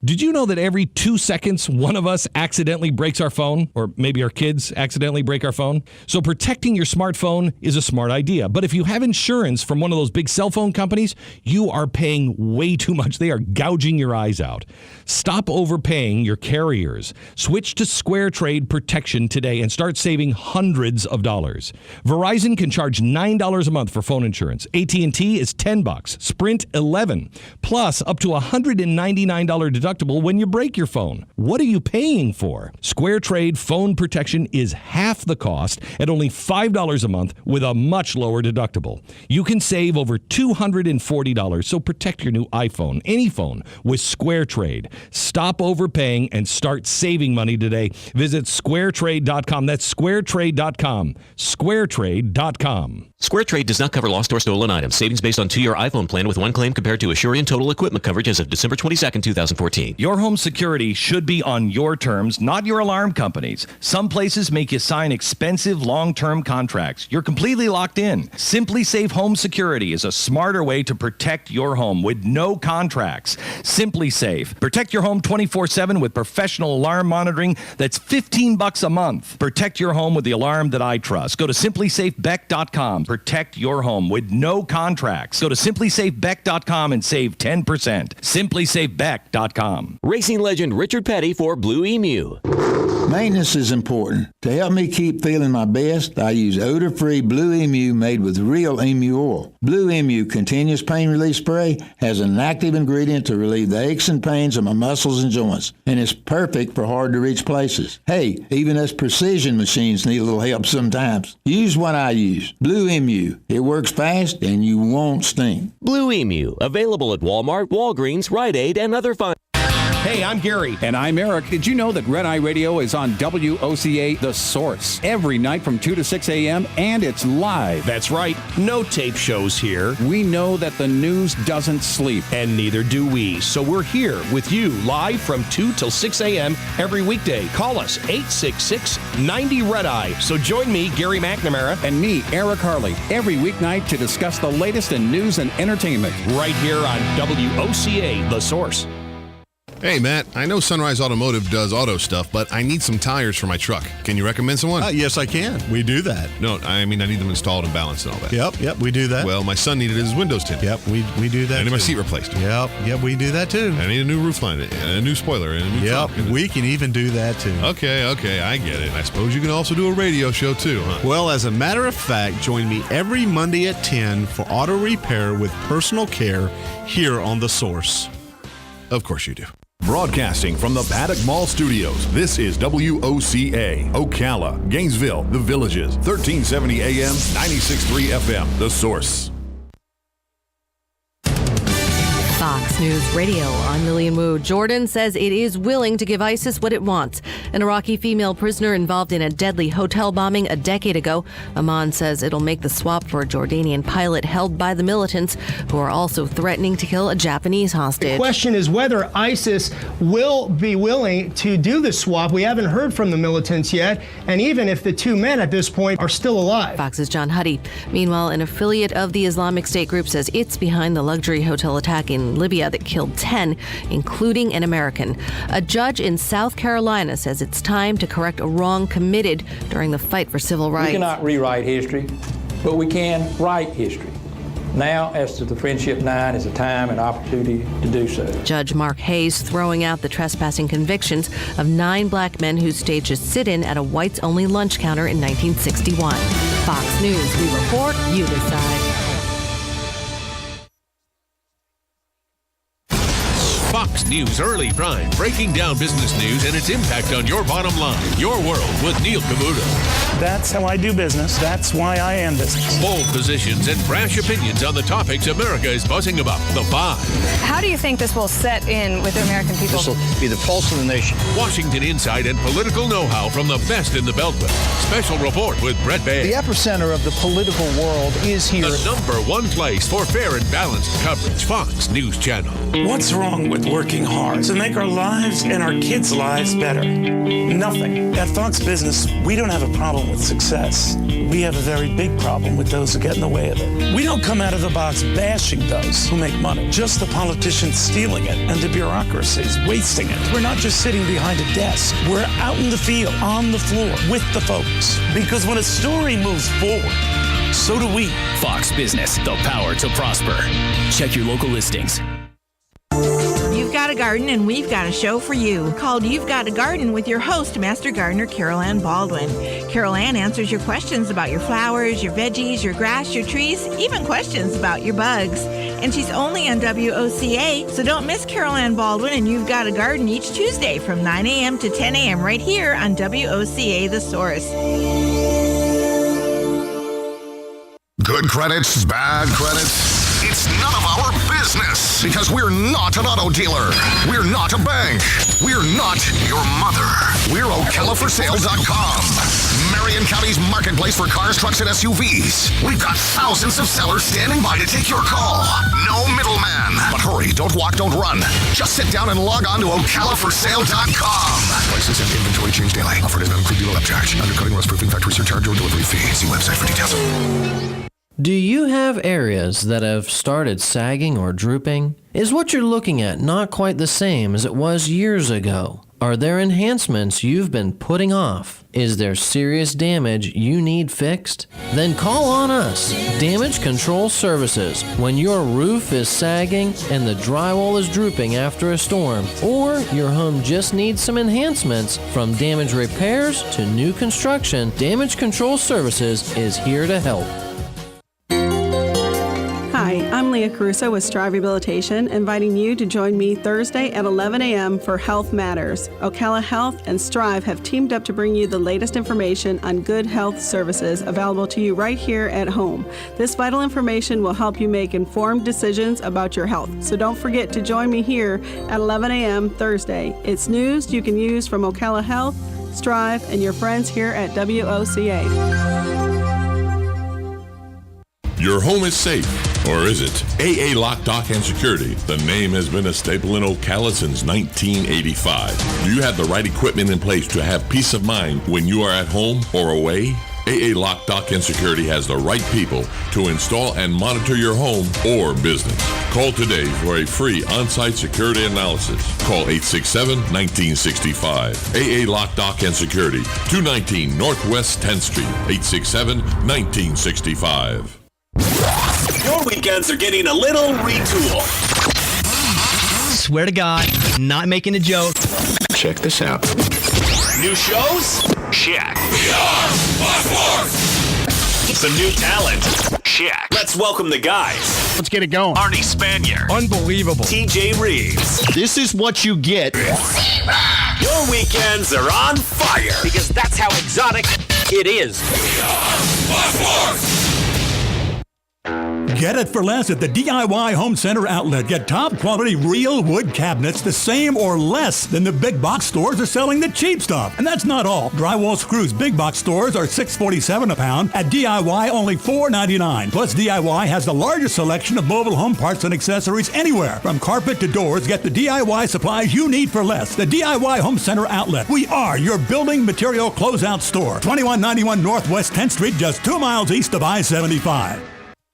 Did you know that every 2 seconds, one of us accidentally breaks our phone? Or maybe our kids accidentally break our phone? So protecting your smartphone is a smart idea. But if you have insurance from one of those big cell phone companies, you are paying way too much. They are gouging your eyes out. Stop overpaying your carriers. Switch to SquareTrade Protection today and start saving hundreds of dollars. Verizon can charge $9 a month for phone insurance. AT&T is $10. Sprint, $11. Plus, up to $199 deductible when you break your phone. What are you paying for? SquareTrade Phone Protection is half the cost at only $5 a month with a much lower deductible. You can save over $240, so protect your new iPhone, any phone, with SquareTrade. Stop overpaying and start saving money today. Visit SquareTrade.com. That's SquareTrade.com. SquareTrade.com. SquareTrade does not cover lost or stolen items. Savings based on 2-year iPhone plan with 1 claim compared to Asurion total equipment coverage as of December 22nd, 2014. Your home security should be on your terms, not your alarm company's. Some places make you sign expensive long-term contracts. You're completely locked in. Simply Safe Home Security is a smarter way to protect your home with no contracts. Simply Safe. Protect your home 24/7 with professional alarm monitoring that's $15 a month. Protect your home with the alarm that I trust. Go to simplysafebeck.com. Protect your home with no contracts. Go to simplysafebeck.com and save 10%. simplysafebeck.com. Racing legend Richard Petty for Blue Emu. Maintenance is important. To help me keep feeling my best, I use odor-free Blue Emu made with real emu oil. Blue Emu Continuous Pain Relief Spray has an active ingredient to relieve the aches and pains of my muscles and joints, and it's perfect for hard-to-reach places. Hey, even us precision machines need a little help sometimes. Use what I use, Blue Emu. It works fast, and you won't stink. Blue Emu, available at Walmart, Walgreens, Rite Aid, and other fine... Hey, I'm Gary. And I'm Eric. Did you know that Red Eye Radio is on WOCA The Source every night from 2 to 6 a.m. and it's live? That's right. No tape shows here. We know that the news doesn't sleep. And neither do we. So we're here with you live from 2 till 6 a.m. every weekday. Call us 866-90-RED-EYE. So join me, Gary McNamara. And me, Eric Harley, every weeknight to discuss the latest in news and entertainment. Right here on WOCA The Source. Hey, Matt, I know Sunrise Automotive does auto stuff, but I need some tires for my truck. Can you recommend someone? Yes, I can. We do that. No, I mean, I need them installed and balanced and all that. Yep, we do that. Well, my son needed his windows tinted. Yep, we do that. I need my seat replaced. Yep, we do that too. I need a new roof line, and a new spoiler, and a new trunk. We can even do that too. Okay, I get it. I suppose you can also do a radio show too, huh? Well, as a matter of fact, join me every Monday at 10 for auto repair with personal care here on The Source. Of course you do. Broadcasting from the Paddock Mall Studios, this is WOCA, Ocala, Gainesville, The Villages, 1370 AM, 96.3 FM, The Source. Fox News Radio, I'm Lillian Wu. Jordan says it is willing to give ISIS what it wants. An Iraqi female prisoner involved in a deadly hotel bombing a decade ago. Amman says it'll make the swap for a Jordanian pilot held by the militants, who are also threatening to kill a Japanese hostage. The question is whether ISIS will be willing to do the swap. We haven't heard from the militants yet, and even if the two men at this point are still alive. Fox's John Huddy. Meanwhile, an affiliate of the Islamic State group says it's behind the luxury hotel attack in Libya that killed 10, including an American. A judge in South Carolina says it's time to correct a wrong committed during the fight for civil rights. We cannot rewrite history, but we can write history. Now, as to the Friendship 9, is a time and opportunity to do so. Judge Mark Hayes throwing out the trespassing convictions of 9 black men who staged a sit-in at a whites-only lunch counter in 1961. Fox News, we report, you decide. Fox News Early Prime, breaking down business news and its impact on your bottom line. Your World with Neil Cavuto. That's how I do business. That's why I am business. Bold positions and brash opinions on the topics America is buzzing about. The Five. How do you think this will set in with the American people? This will be the pulse of the nation. Washington insight and political know-how from the best in the Beltway. Special report with Brett Baer. The epicenter of the political world is here. The #1 place for fair and balanced coverage. Fox News Channel. What's wrong with working hard to make our lives and our kids' lives better? Nothing. At Fox Business, we don't have a problem with success. We have a very big problem with those who get in the way of it. We don't come out of the box bashing those who make money, just the politicians stealing it and the bureaucracies wasting it. We're not just sitting behind a desk. We're out in the field, on the floor, with the folks. Because when a story moves forward, so do we. Fox Business, the power to prosper. Check your local listings. You've got a garden and we've got a show for you called You've Got a Garden with your host, Master Gardener Carol Ann Baldwin. Carol Ann answers your questions about your flowers, your veggies, your grass, your trees, even questions about your bugs. And she's only on WOCA, so don't miss Carol Ann Baldwin and You've Got a Garden each Tuesday from 9 a.m. to 10 a.m. right here on WOCA The Source. Good credits, bad credits. It's none of our business because we're not an auto dealer. We're not a bank. We're not your mother. We're OcalaForSale.com. Marion County's marketplace for cars, trucks, and SUVs. We've got thousands of sellers standing by to take your call. No middleman. But hurry, don't walk, don't run. Just sit down and log on to OcalaForSale.com. Prices and inventory change daily. Offer does not include dealer upcharge. Undercutting, rust proofing, factory surcharge, or delivery fee. See website for details. Do you have areas that have started sagging or drooping? Is what you're looking at not quite the same as it was years ago? Are there enhancements you've been putting off? Is there serious damage you need fixed? Then call on us, Damage Control Services. When your roof is sagging and the drywall is drooping after a storm, or your home just needs some enhancements, from damage repairs to new construction, Damage Control Services is here to help. Hi, I'm Mia Caruso with Strive Rehabilitation, inviting you to join me Thursday at 11 a.m. for Health Matters. Ocala Health and Strive have teamed up to bring you the latest information on good health services available to you right here at home. This vital information will help you make informed decisions about your health. So don't forget to join me here at 11 a.m. Thursday. It's news you can use from Ocala Health, Strive, and your friends here at WOCA. Your home is safe, or is it? AA Lock, Dock, and Security. The name has been a staple in Ocala since 1985. Do you have the right equipment in place to have peace of mind when you are at home or away? AA Lock, Dock, and Security has the right people to install and monitor your home or business. Call today for a free on-site security analysis. Call 867-1965. AA Lock, Dock, and Security, 219 Northwest 10th Street, 867-1965. Your weekends are getting a little retool. Swear to God, not making a joke. Check this out. New shows? Check. We are Blackboard. Some new talent? Check. Let's welcome the guys. Let's get it going. Arnie Spanier. Unbelievable. TJ Reeves. This is what you get. Your weekends are on fire. Because that's how exotic it is. We are Blackboard. Get it for less at the DIY Home Center outlet. Get top quality real wood cabinets the same or less than the big box stores are selling the cheap stuff. And that's not all. Drywall screws big box stores are $6.47 a pound. At DIY, only $4.99. Plus, DIY has the largest selection of mobile home parts and accessories anywhere. From carpet to doors, get the DIY supplies you need for less. The DIY Home Center outlet. We are your building material closeout store. 2191 Northwest 10th Street, just 2 miles east of I-75.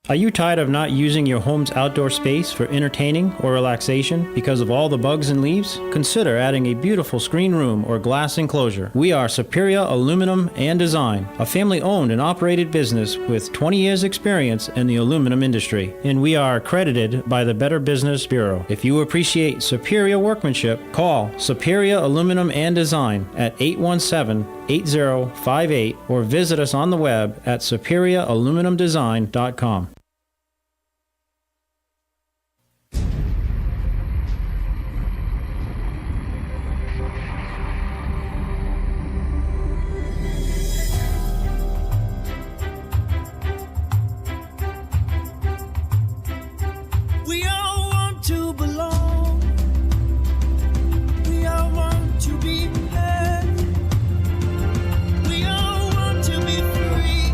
Are you tired of not using your home's outdoor space for entertaining or relaxation because of all the bugs and leaves? Consider adding a beautiful screen room or glass enclosure. We are Superior Aluminum and Design, a family-owned and operated business with 20 years experience in the aluminum industry, and we are accredited by the Better Business Bureau. If you appreciate superior workmanship, call Superior Aluminum and Design at 817-8058 or visit us on the web at superiораluminumdesign.com. We all want to belong. We all want to be heard. We all want to be free.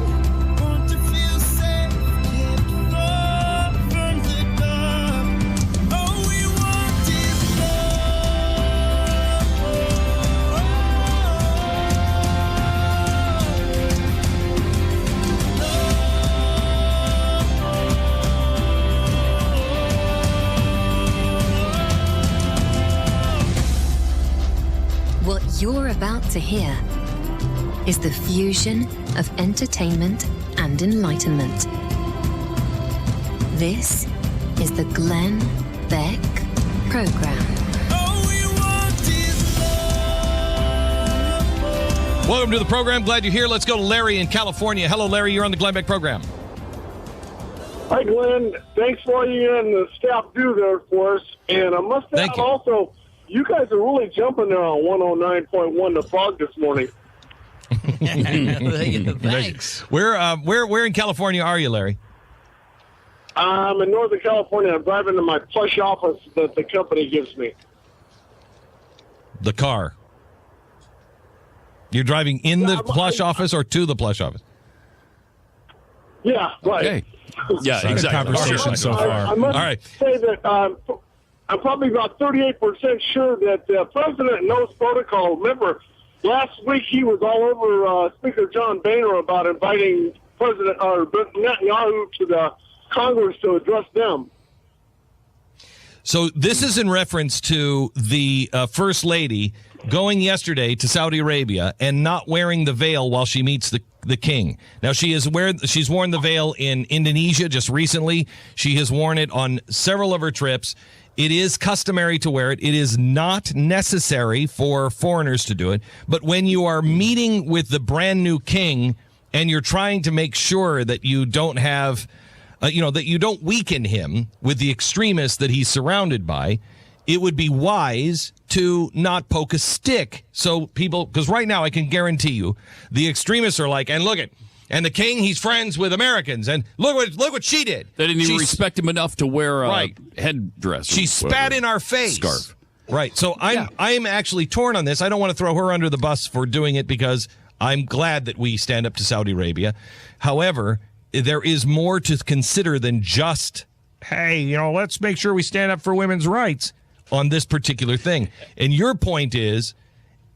Want to feel safe, kept far from the dark. All we want is What you're about to hear is the fusion of entertainment and enlightenment. This is the Glenn Beck Program. Welcome to the program. Glad you're here. Let's go to Larry in California. Hello, Larry. You're on the Glenn Beck Program. Hi, Glenn. Thanks for all you and the staff do there for us. And I must add also, you guys are really jumping there on 109.1 The Fog this morning. Thanks. Where in California are you, Larry? I'm in Northern California. I'm driving to my plush office that the company gives me. The car. You're driving in the plush office or to the plush office? Yeah, right. Okay. Yeah, exactly. Conversation so far. I must say that I'm probably about 38% sure that the president knows protocol. Remember, last week he was all over Speaker John Boehner about inviting President Netanyahu to the Congress to address them. So this is in reference to the First Lady going yesterday to Saudi Arabia and not wearing the veil while she meets the king. Now, she's worn the veil in Indonesia just recently. She has worn it on several of her trips. It is customary to wear it. It is not necessary for foreigners to do it. But when you are meeting with the brand new king and you're trying to make sure that you don't have that you don't weaken him with the extremists that he's surrounded by. It would be wise to not poke a stick. So people, because right now I can guarantee you, the extremists are like, and look at, and the king, he's friends with Americans, and look what she did. They didn't even respect him enough to wear a headdress. She spat in our face. Scarf. Right. So I'm actually torn on this. I don't want to throw her under the bus for doing it because I'm glad that we stand up to Saudi Arabia. However, there is more to consider than just, hey, let's make sure we stand up for women's rights on this particular thing. And your point is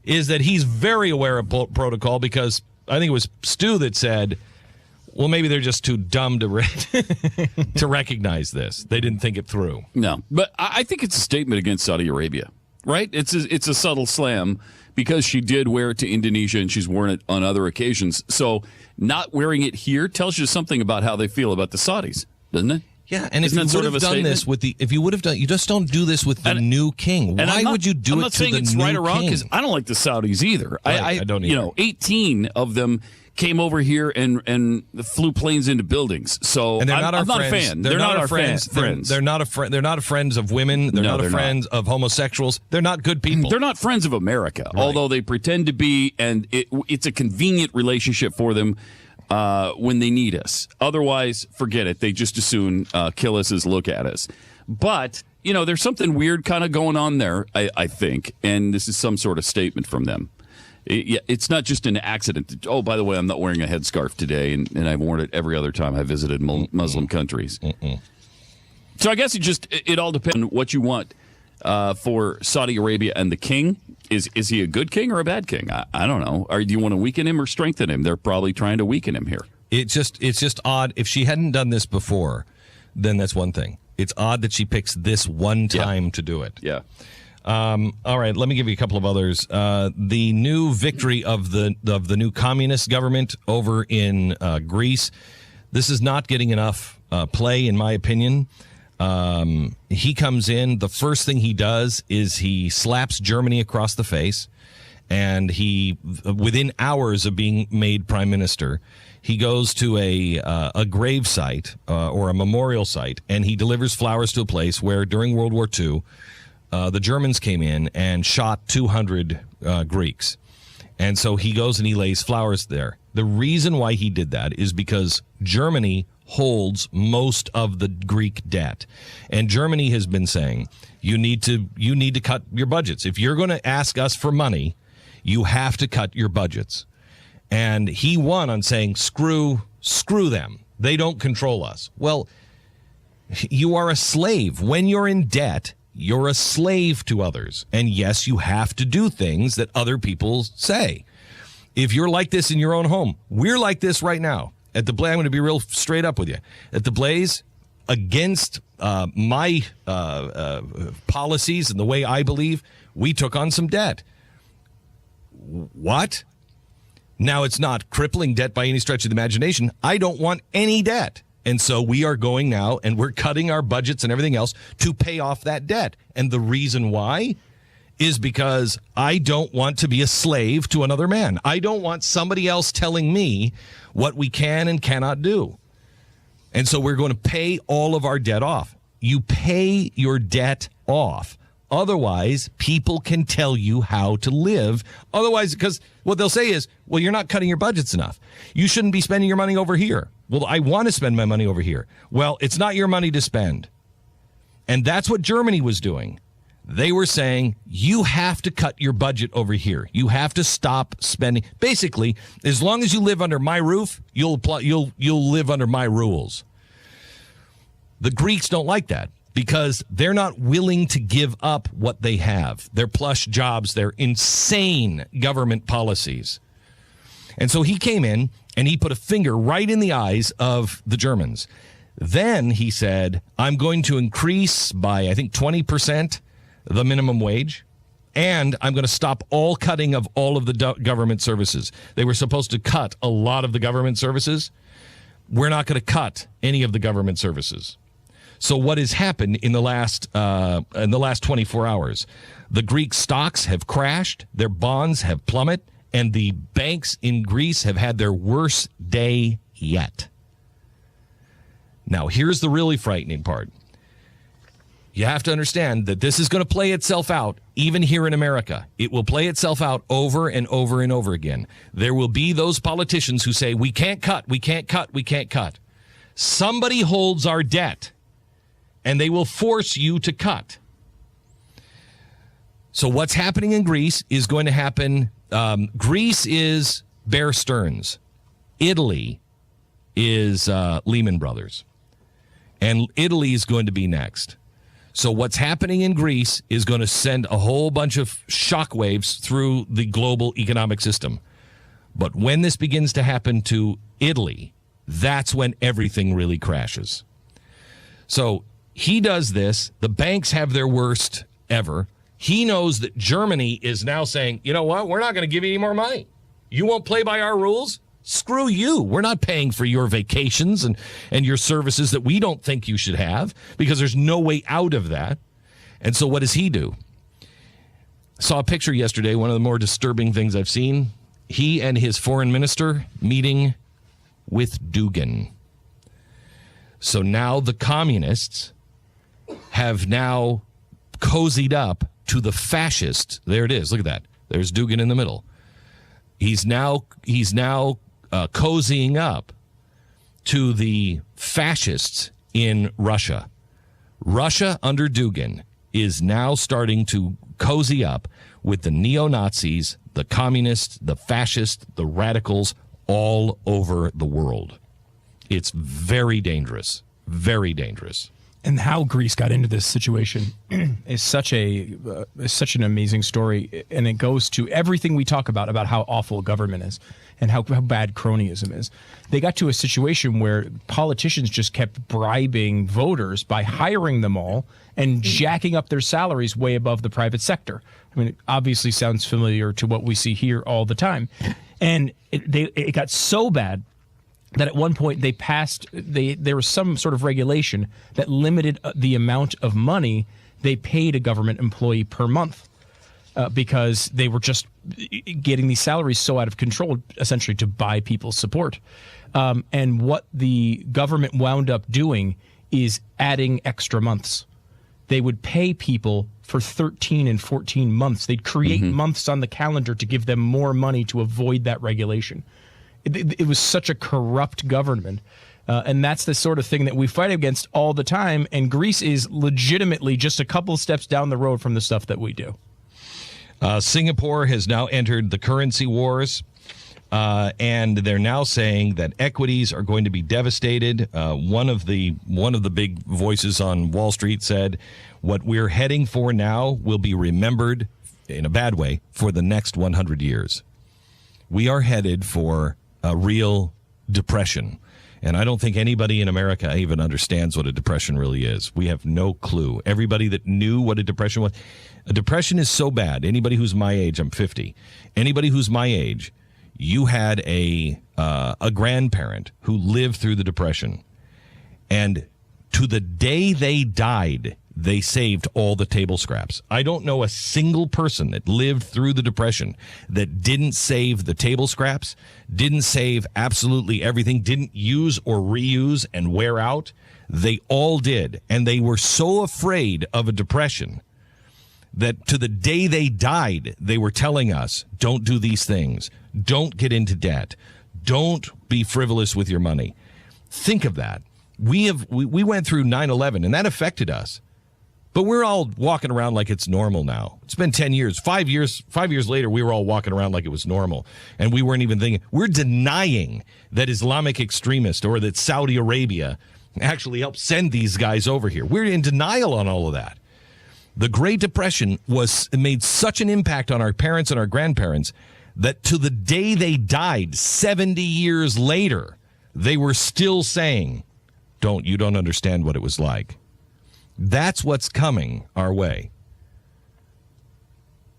that he's very aware of protocol, because I think it was Stu that said, well, maybe they're just too dumb to recognize this. They didn't think it through. No, but I think it's a statement against Saudi Arabia, right? It's a subtle slam because she did wear it to Indonesia and she's worn it on other occasions. So not wearing it here tells you something about how they feel about the Saudis, doesn't it? Yeah, and if you would have done this you just don't do this with the new king. Why would you do it to the new king? I'm not saying it's right or wrong, because I don't like the Saudis either. Right, I don't either. 18 of them came over here and flew planes into buildings. So and they're not I'm our not friends. a fan. They're not our friends. They're not friends of women. They're not friends of homosexuals. They're not good people. They're not friends of America, although they pretend to be, and it's a convenient relationship for them when they need us. Otherwise, forget it. They just as soon kill us as look at us. But, there's something weird kind of going on there, I think, and this is some sort of statement from them. It's not just an accident. Oh, by the way, I'm not wearing a headscarf today, and I've worn it every other time I visited Muslim countries. So I guess it all depends on what you want for Saudi Arabia and the king. Is he a good king or a bad king? I don't know. Or do you want to weaken him or strengthen him? They're probably trying to weaken him here. It's just odd. If she hadn't done this before, then that's one thing. It's odd that she picks this one time to do it. Yeah. All right, let me give you a couple of others. The new victory of the new communist government over in Greece. This is not getting enough play, in my opinion. He comes in. The first thing he does is he slaps Germany across the face, and he, within hours of being made prime minister, he goes to a grave site or a memorial site, and he delivers flowers to a place where during World War II, the Germans came in and shot 200 Greeks. And so he goes and he lays flowers there. The reason why he did that is because Germany holds most of the Greek debt. And Germany has been saying, you need to cut your budgets. If you're going to ask us for money, you have to cut your budgets. And he won on saying, screw them. They don't control us. Well, you are a slave. When you're in debt, you're a slave to others. And yes, you have to do things that other people say. If you're like this in your own home, we're like this right now. At the Blaze, I'm going to be real straight up with you. At the Blaze, against my policies and the way I believe, we took on some debt. What? Now, it's not crippling debt by any stretch of the imagination. I don't want any debt. And so we are going now and we're cutting our budgets and everything else to pay off that debt. And the reason why is because I don't want to be a slave to another man. I don't want somebody else telling me what we can and cannot do. And so we're going to pay all of our debt off. You pay your debt off. Otherwise, people can tell you how to live. Otherwise, because what they'll say is, well, you're not cutting your budgets enough. You shouldn't be spending your money over here. Well, I want to spend my money over here. Well, it's not your money to spend. And that's what Germany was doing. They were saying, you have to cut your budget over here. You have to stop spending. Basically, as long as you live under my roof, you'll live under my rules. The Greeks don't like that because they're not willing to give up what they have. Their plush jobs, their insane government policies. And so he came in and he put a finger right in the eyes of the Germans. Then he said, I'm going to increase by, I think, 20% the minimum wage, and I'm going to stop all cutting of all of the government services. They were supposed to cut a lot of the government services. We're not going to cut any of the government services. So what has happened in the last 24 hours? The Greek stocks have crashed, their bonds have plummeted, and the banks in Greece have had their worst day yet. Now, here's the really frightening part. You have to understand that this is going to play itself out even here in America. It will play itself out over and over and over again. There will be those politicians who say, we can't cut, we can't cut, we can't cut. Somebody holds our debt, and they will force you to cut. So what's happening in Greece is going to happen. Greece is Bear Stearns. Italy is Lehman Brothers. And Italy is going to be next. So what's happening in Greece is going to send a whole bunch of shockwaves through the global economic system. But when this begins to happen to Italy, that's when everything really crashes. So he does this. The banks have their worst ever. He knows that Germany is now saying, you know what? We're not going to give you any more money. You won't play by our rules? Screw you. We're not paying for your vacations and your services that we don't think you should have, because there's no way out of that. And so what does he do? Saw a picture yesterday, one of the more disturbing things I've seen. He and his foreign minister meeting with Dugin. So now the communists have now cozied up to the fascists. There it is. Look at that. There's Dugin in the middle. He's now cozying up to the fascists in Russia. Russia under Dugin is now starting to cozy up with the neo-Nazis, the communists, the fascists, the radicals all over the world. It's very dangerous, very dangerous. And how Greece got into this situation is such an amazing story, and it goes to everything we talk about how awful government is and how bad cronyism is. They got to a situation where politicians just kept bribing voters by hiring them all and jacking up their salaries way above the private sector. I mean, it obviously sounds familiar to what we see here all the time. And it got so bad that at one point there was some sort of regulation that limited the amount of money they paid a government employee per month, because they were just getting these salaries so out of control, essentially to buy people's support. And what the government wound up doing is adding extra months. They would pay people for 13 and 14 months. They'd create months on the calendar to give them more money to avoid that regulation. It was such a corrupt government. And that's the sort of thing that we fight against all the time. And Greece is legitimately just a couple steps down the road from the stuff that we do. Singapore has now entered the currency wars, and they're now saying that equities are going to be devastated. One of the big voices on Wall Street said, what we're heading for now will be remembered, in a bad way, for the next 100 years. We are headed for a real depression. And I don't think anybody in America even understands what a depression really is. We have no clue. Everybody that knew what a depression was. A depression is so bad. Anybody who's my age, I'm 50. Anybody who's my age, you had a grandparent who lived through the Depression. And to the day they died, they saved all the table scraps. I don't know a single person that lived through the Depression that didn't save the table scraps, didn't save absolutely everything, didn't use or reuse and wear out. They all did. And they were so afraid of a depression that to the day they died, they were telling us, don't do these things. Don't get into debt. Don't be frivolous with your money. Think of that. We went through 9/11, and that affected us. But we're all walking around like it's normal now. It's been 10 years. 5 years later, we were all walking around like it was normal. And we weren't even thinking. We're denying that Islamic extremists or that Saudi Arabia actually helped send these guys over here. We're in denial on all of that. The Great Depression made such an impact on our parents and our grandparents that to the day they died, 70 years later, they were still saying, you don't understand what it was like. That's what's coming our way.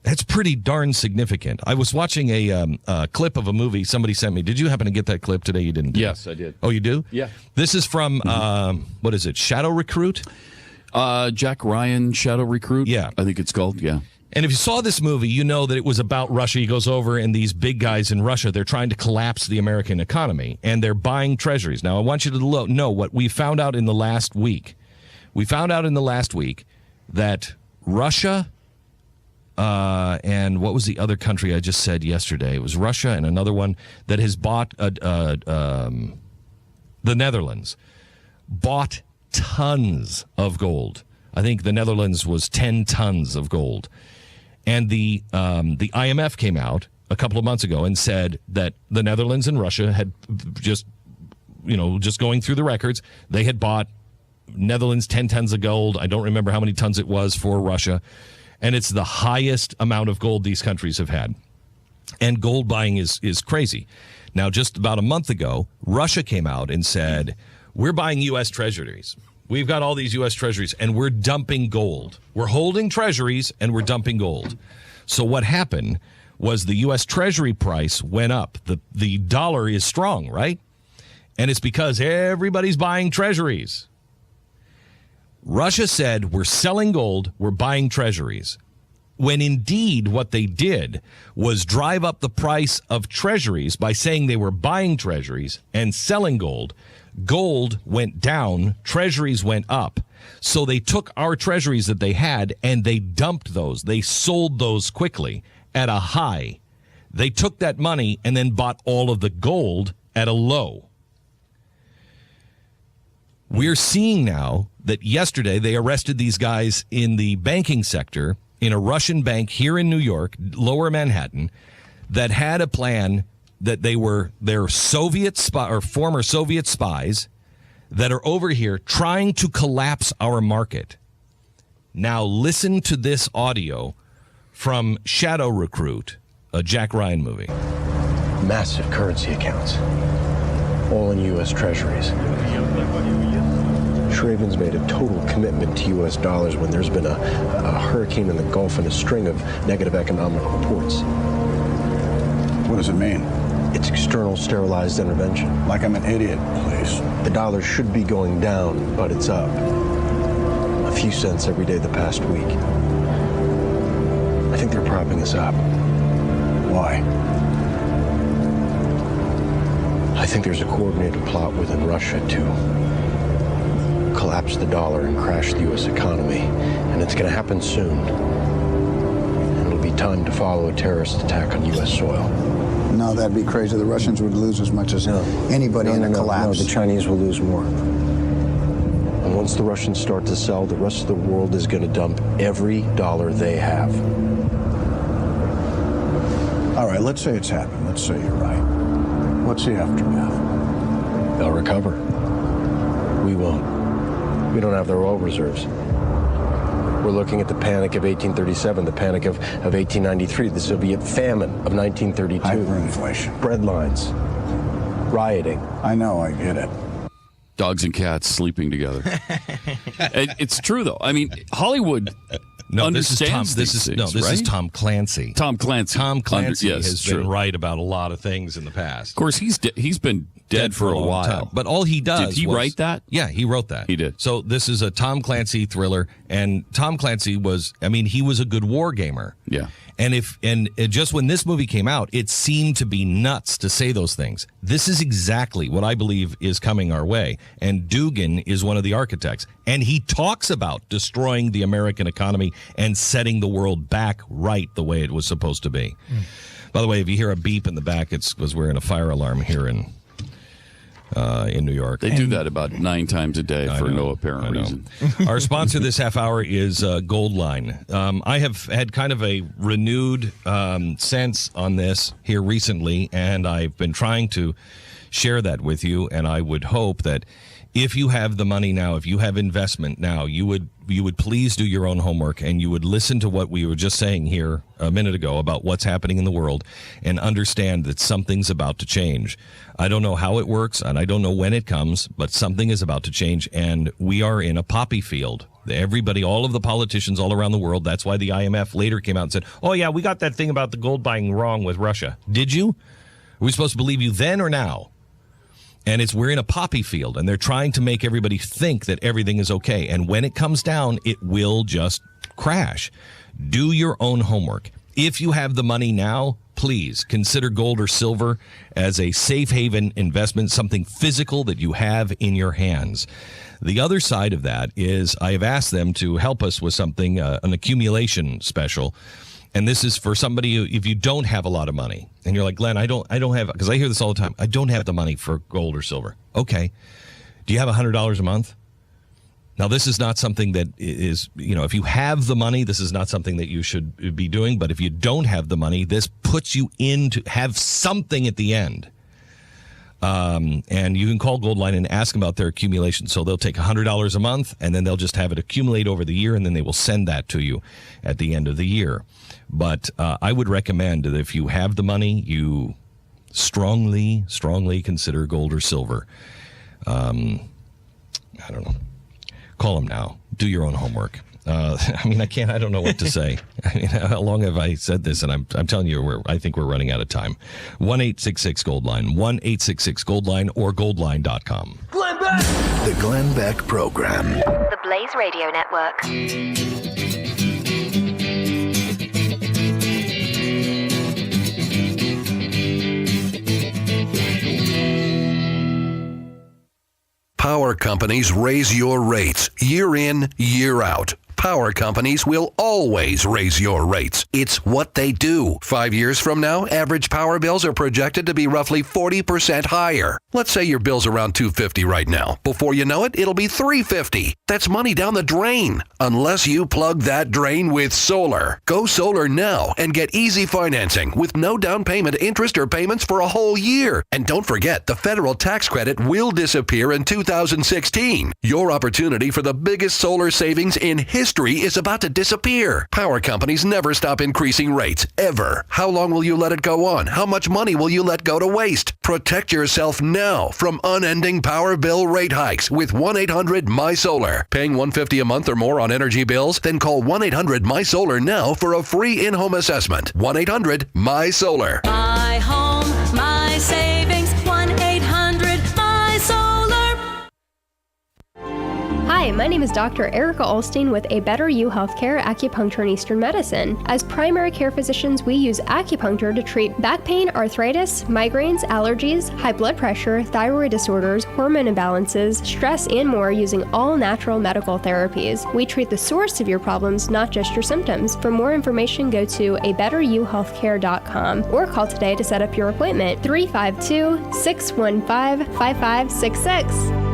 That's pretty darn significant. I was watching a clip of a movie somebody sent me. Did you happen to get that clip today? You didn't? Yes, I did. Oh, you do? Yeah. This is from, what is it, Shadow Recruit? Jack Ryan, Shadow Recruit? Yeah. I think it's called, yeah. And if you saw this movie, you know that it was about Russia. He goes over, and these big guys in Russia, they're trying to collapse the American economy, and they're buying treasuries. Now, I want you to know what we found out in the last week. We found out in the last week that Russia and what was the other country I just said yesterday? It was Russia and another one that has bought the Netherlands bought tons of gold. I think the Netherlands was 10 tons of gold. And the IMF came out a couple of months ago and said that the Netherlands and Russia had just going through the records, they had bought Netherlands 10 tons of gold. I don't remember how many tons it was for Russia. And it's the highest amount of gold these countries have had. And gold buying is crazy. Now, just about a month ago, Russia came out and said, we're buying U.S. treasuries. We've got all these U.S. treasuries, and we're dumping gold. We're holding treasuries, and we're dumping gold. So what happened was the U.S. Treasury price went up. The dollar is strong, right? And it's because everybody's buying treasuries. Russia said, we're selling gold, we're buying treasuries. When indeed what they did was drive up the price of treasuries by saying they were buying treasuries and selling gold. Gold went down, treasuries went up. So they took our treasuries that they had and they dumped those. They sold those quickly at a high. They took that money and then bought all of the gold at a low. We're seeing now that yesterday they arrested these guys in the banking sector in a Russian bank here in New York, Lower Manhattan, that had a plan that they were their Soviet or former Soviet spies that are over here trying to collapse our market. Now listen to this audio from Shadow Recruit, a Jack Ryan movie. Massive currency accounts, all in U.S. treasuries. Schraven's made a total commitment to U.S. dollars when there's been a hurricane in the Gulf and a string of negative economic reports. What does it mean? It's external sterilized intervention. Like I'm an idiot, please. The dollar should be going down, but it's up. A few cents every day the past week. I think they're propping us up. Why? I think there's a coordinated plot within Russia to collapse the dollar and crash the U.S. economy. And it's going to happen soon. And it'll be time to follow a terrorist attack on U.S. soil. No, that'd be crazy. The Russians would lose as much as anybody in a collapse. No, the Chinese will lose more. And once the Russians start to sell, the rest of the world is going to dump every dollar they have. All right, let's say it's happened. Let's say you're right. What's the aftermath? They'll recover. We won't. We don't have their oil reserves. We're looking at the panic of 1837, the panic of 1893, the Soviet famine of 1932. Hyperinflation. Bread lines. Rioting. I know, I get it. Dogs and cats sleeping together. It's true, though. I mean, Hollywood understands this is Tom Clancy. Tom Clancy has been right about a lot of things in the past. Of course, he's been dead for a while. Time. But all he does Did he write that? Yeah, he wrote that. He did. So this is a Tom Clancy thriller, and Tom Clancy he was a good war gamer. Yeah. And just when this movie came out, it seemed to be nuts to say those things. This is exactly what I believe is coming our way. And Dugan is one of the architects. And he talks about destroying the American economy and setting the world back right the way it was supposed to be. By the way, if you hear a beep in the back, it's because we're in a fire alarm here in New York. They do that about 9 times a day for no apparent reason. Our sponsor this half hour is Goldline. I have had kind of a renewed sense on this here recently, and I've been trying to share that with you, and I would hope that if you have the money now, if you have investment now, you would please do your own homework and you would listen to what we were just saying here a minute ago about what's happening in the world and understand that something's about to change. I don't know how it works and I don't know when it comes, but something is about to change, and we are in a poppy field. Everybody, all of the politicians all around the world, that's why the IMF later came out and said, oh yeah, we got that thing about the gold buying wrong with Russia. Did you? Are we supposed to believe you then or now? And we're in a poppy field, and they're trying to make everybody think that everything is okay. And when it comes down, it will just crash. Do your own homework. If you have the money now, please consider gold or silver as a safe haven investment, something physical that you have in your hands. The other side of that is I have asked them to help us with something, an accumulation special. And this is for somebody who, if you don't have a lot of money and you're like, Glenn, I don't have, because I hear this all the time. I don't have the money for gold or silver. Okay. Do you have $100 a month? Now, this is not something that is, if you have the money, this is not something that you should be doing. But if you don't have the money, this puts you in to have something at the end. And you can call Goldline and ask them about their accumulation. So they'll take $100 a month, and then they'll just have it accumulate over the year, and then they will send that to you at the end of the year. But I would recommend that if you have the money, you strongly consider gold or silver. I don't know. Call them now. Do your own homework. I don't know what to say. How long have I said this? And I'm telling you, I think we're running out of time. 1-866-GOLDLINE, 1-866-GOLDLINE, or goldline.com. Glenn Beck! The Glenn Beck Program. The Blaze Radio Network. Power companies raise your rates year in, year out. Power companies will always raise your rates. It's what they do. 5 years from now, average power bills are projected to be roughly 40% higher. Let's say your bill's around $250 right now. Before you know it, it'll be $350. That's money down the drain. Unless you plug that drain with solar. Go solar now and get easy financing with no down payment, interest, or payments for a whole year. And don't forget, the federal tax credit will disappear in 2016. Your opportunity for the biggest solar savings in history is about to disappear. Power companies never stop increasing rates, ever. How long will you let it go on? How much money will you let go to waste? Protect yourself now from unending power bill rate hikes with 1-800-MY-SOLAR. Paying $150 a month or more on energy bills? Then call 1-800-MY-SOLAR now for a free in-home assessment. 1-800-MY-SOLAR. My home, my savings, 1-800-MY-SOLAR. Hi, my name is Dr. Erica Olstein with A Better You Healthcare Acupuncture and Eastern Medicine. As primary care physicians, we use acupuncture to treat back pain, arthritis, migraines, allergies, high blood pressure, thyroid disorders, hormone imbalances, stress, and more using all natural medical therapies. We treat the source of your problems, not just your symptoms. For more information, go to abetteryouhealthcare.com or call today to set up your appointment. 352-615-5566.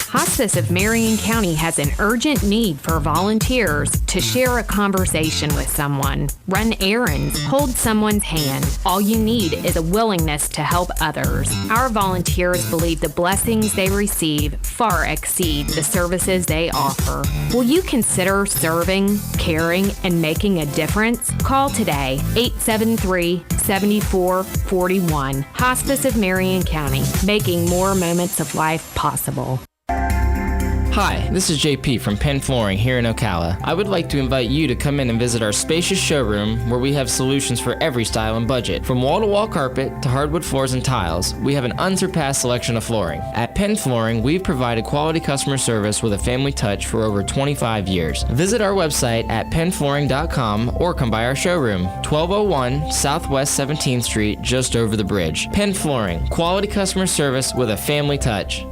Hospice of Marion County has an urgent need for volunteers to share a conversation with someone, run errands, hold someone's hand. All you need is a willingness to help others. Our volunteers believe the blessings they receive far exceed the services they offer. Will you consider serving, caring, and making a difference? Call today, 873-7441. Hospice of Marion County, making more moments of life possible. Hi, this is JP from Penn Flooring here in Ocala. I would like to invite you to come in and visit our spacious showroom where we have solutions for every style and budget. From wall-to-wall carpet to hardwood floors and tiles, we have an unsurpassed selection of flooring. At Penn Flooring, we've provided quality customer service with a family touch for over 25 years. Visit our website at pennflooring.com or come by our showroom, 1201 Southwest 17th Street, just over the bridge. Penn Flooring, quality customer service with a family touch.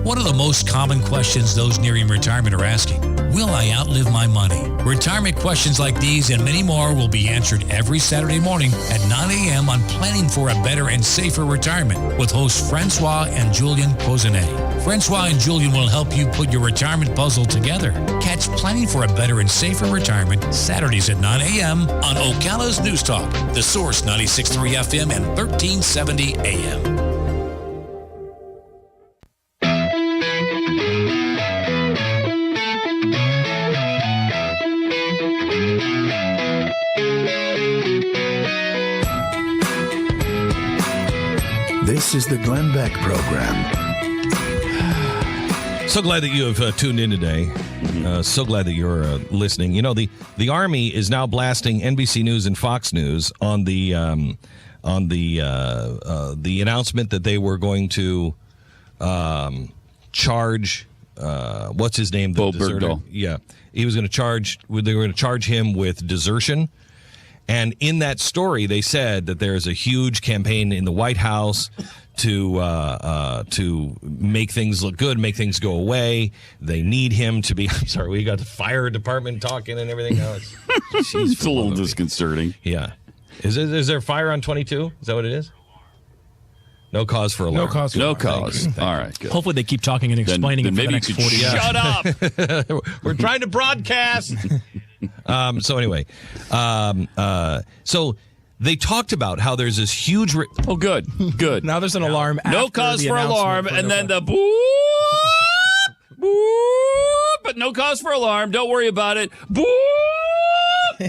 One of the most common questions those nearing retirement are asking, will I outlive my money? Retirement questions like these and many more will be answered every Saturday morning at 9 a.m. on Planning for a Better and Safer Retirement with hosts Francois and Julian Pozenet. Francois and Julian will help you put your retirement puzzle together. Catch Planning for a Better and Safer Retirement Saturdays at 9 a.m. on Ocala's News Talk, The Source 96.3 FM and 1370 AM. This is the Glenn Beck Program. So glad that you have tuned in today. So glad that you're listening. You know, the Army is now blasting NBC News and Fox News on the announcement that they were going to charge what's his name? Bo Bergdahl. Yeah, he was going to charge. They were going to charge him with desertion. And in that story, they said that there's a huge campaign in the White House to make things look good, make things go away. They need him to be. I'm sorry, we got the fire department talking and everything. Oh, it's a little disconcerting. Yeah, is there fire on 22? Is that what it is? No cause for alarm. No cause. No cause. All right. Good. Hopefully they keep talking and explaining then it for the maybe next you could 40 years. shut up. We're trying to broadcast. So anyway, so they talked about how there's this huge. Oh, good. Now there's an alarm. No after cause the for alarm, announcement and for then no the boop, boop, but no cause for alarm. Don't worry about it. Boop.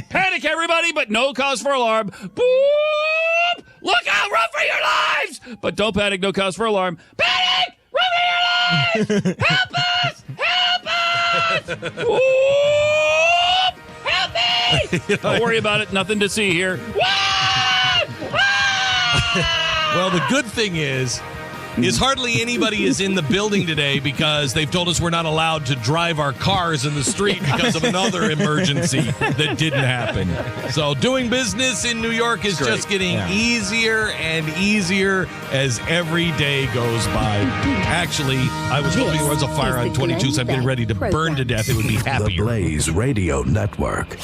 Panic, everybody, but no cause for alarm. Boop. Look out, run for your lives! But don't panic, no cause for alarm. Panic! Run for your lives! Help us! Help us! Whoop! Help me! Don't worry about it, nothing to see here. Well, the good thing is hardly anybody is in the building today because they've told us we're not allowed to drive our cars in the street because of another emergency that didn't happen. So doing business in New York is just getting easier and easier as every day goes by. Actually, I was hoping there was a fire on 22, so I'm getting ready to burn to death. It would be happier. The Blaze Radio Network.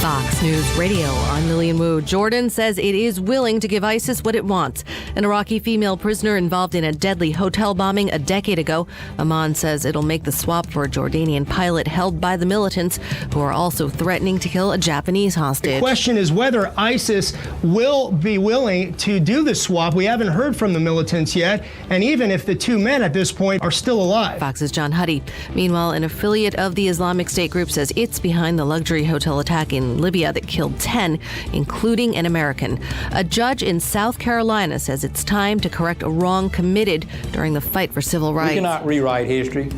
Fox News Radio, I'm Lillian Wu. Jordan says it is willing to give ISIS what it wants. An Iraqi female prisoner involved in a deadly hotel bombing a decade ago. Amman says it'll make the swap for a Jordanian pilot held by the militants, who are also threatening to kill a Japanese hostage. The question is whether ISIS will be willing to do the swap. We haven't heard from the militants yet, and even if the two men at this point are still alive. Fox's John Huddy. Meanwhile, an affiliate of the Islamic State group says it's behind the luxury hotel attack in Libya that killed 10, including an American. A judge in South Carolina says it's time to correct a wrong committed during the fight for civil rights. We cannot rewrite history,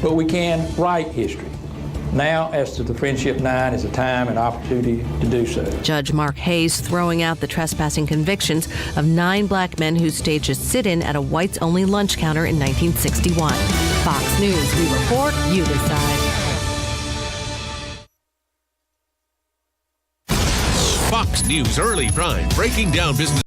but we can write history. Now, as to the Friendship 9, is a time and opportunity to do so. Judge Mark Hayes throwing out the trespassing convictions of 9 black men who staged a sit-in at a whites-only lunch counter in 1961. Fox News, we report, you decide. Fox News Early Prime, breaking down business.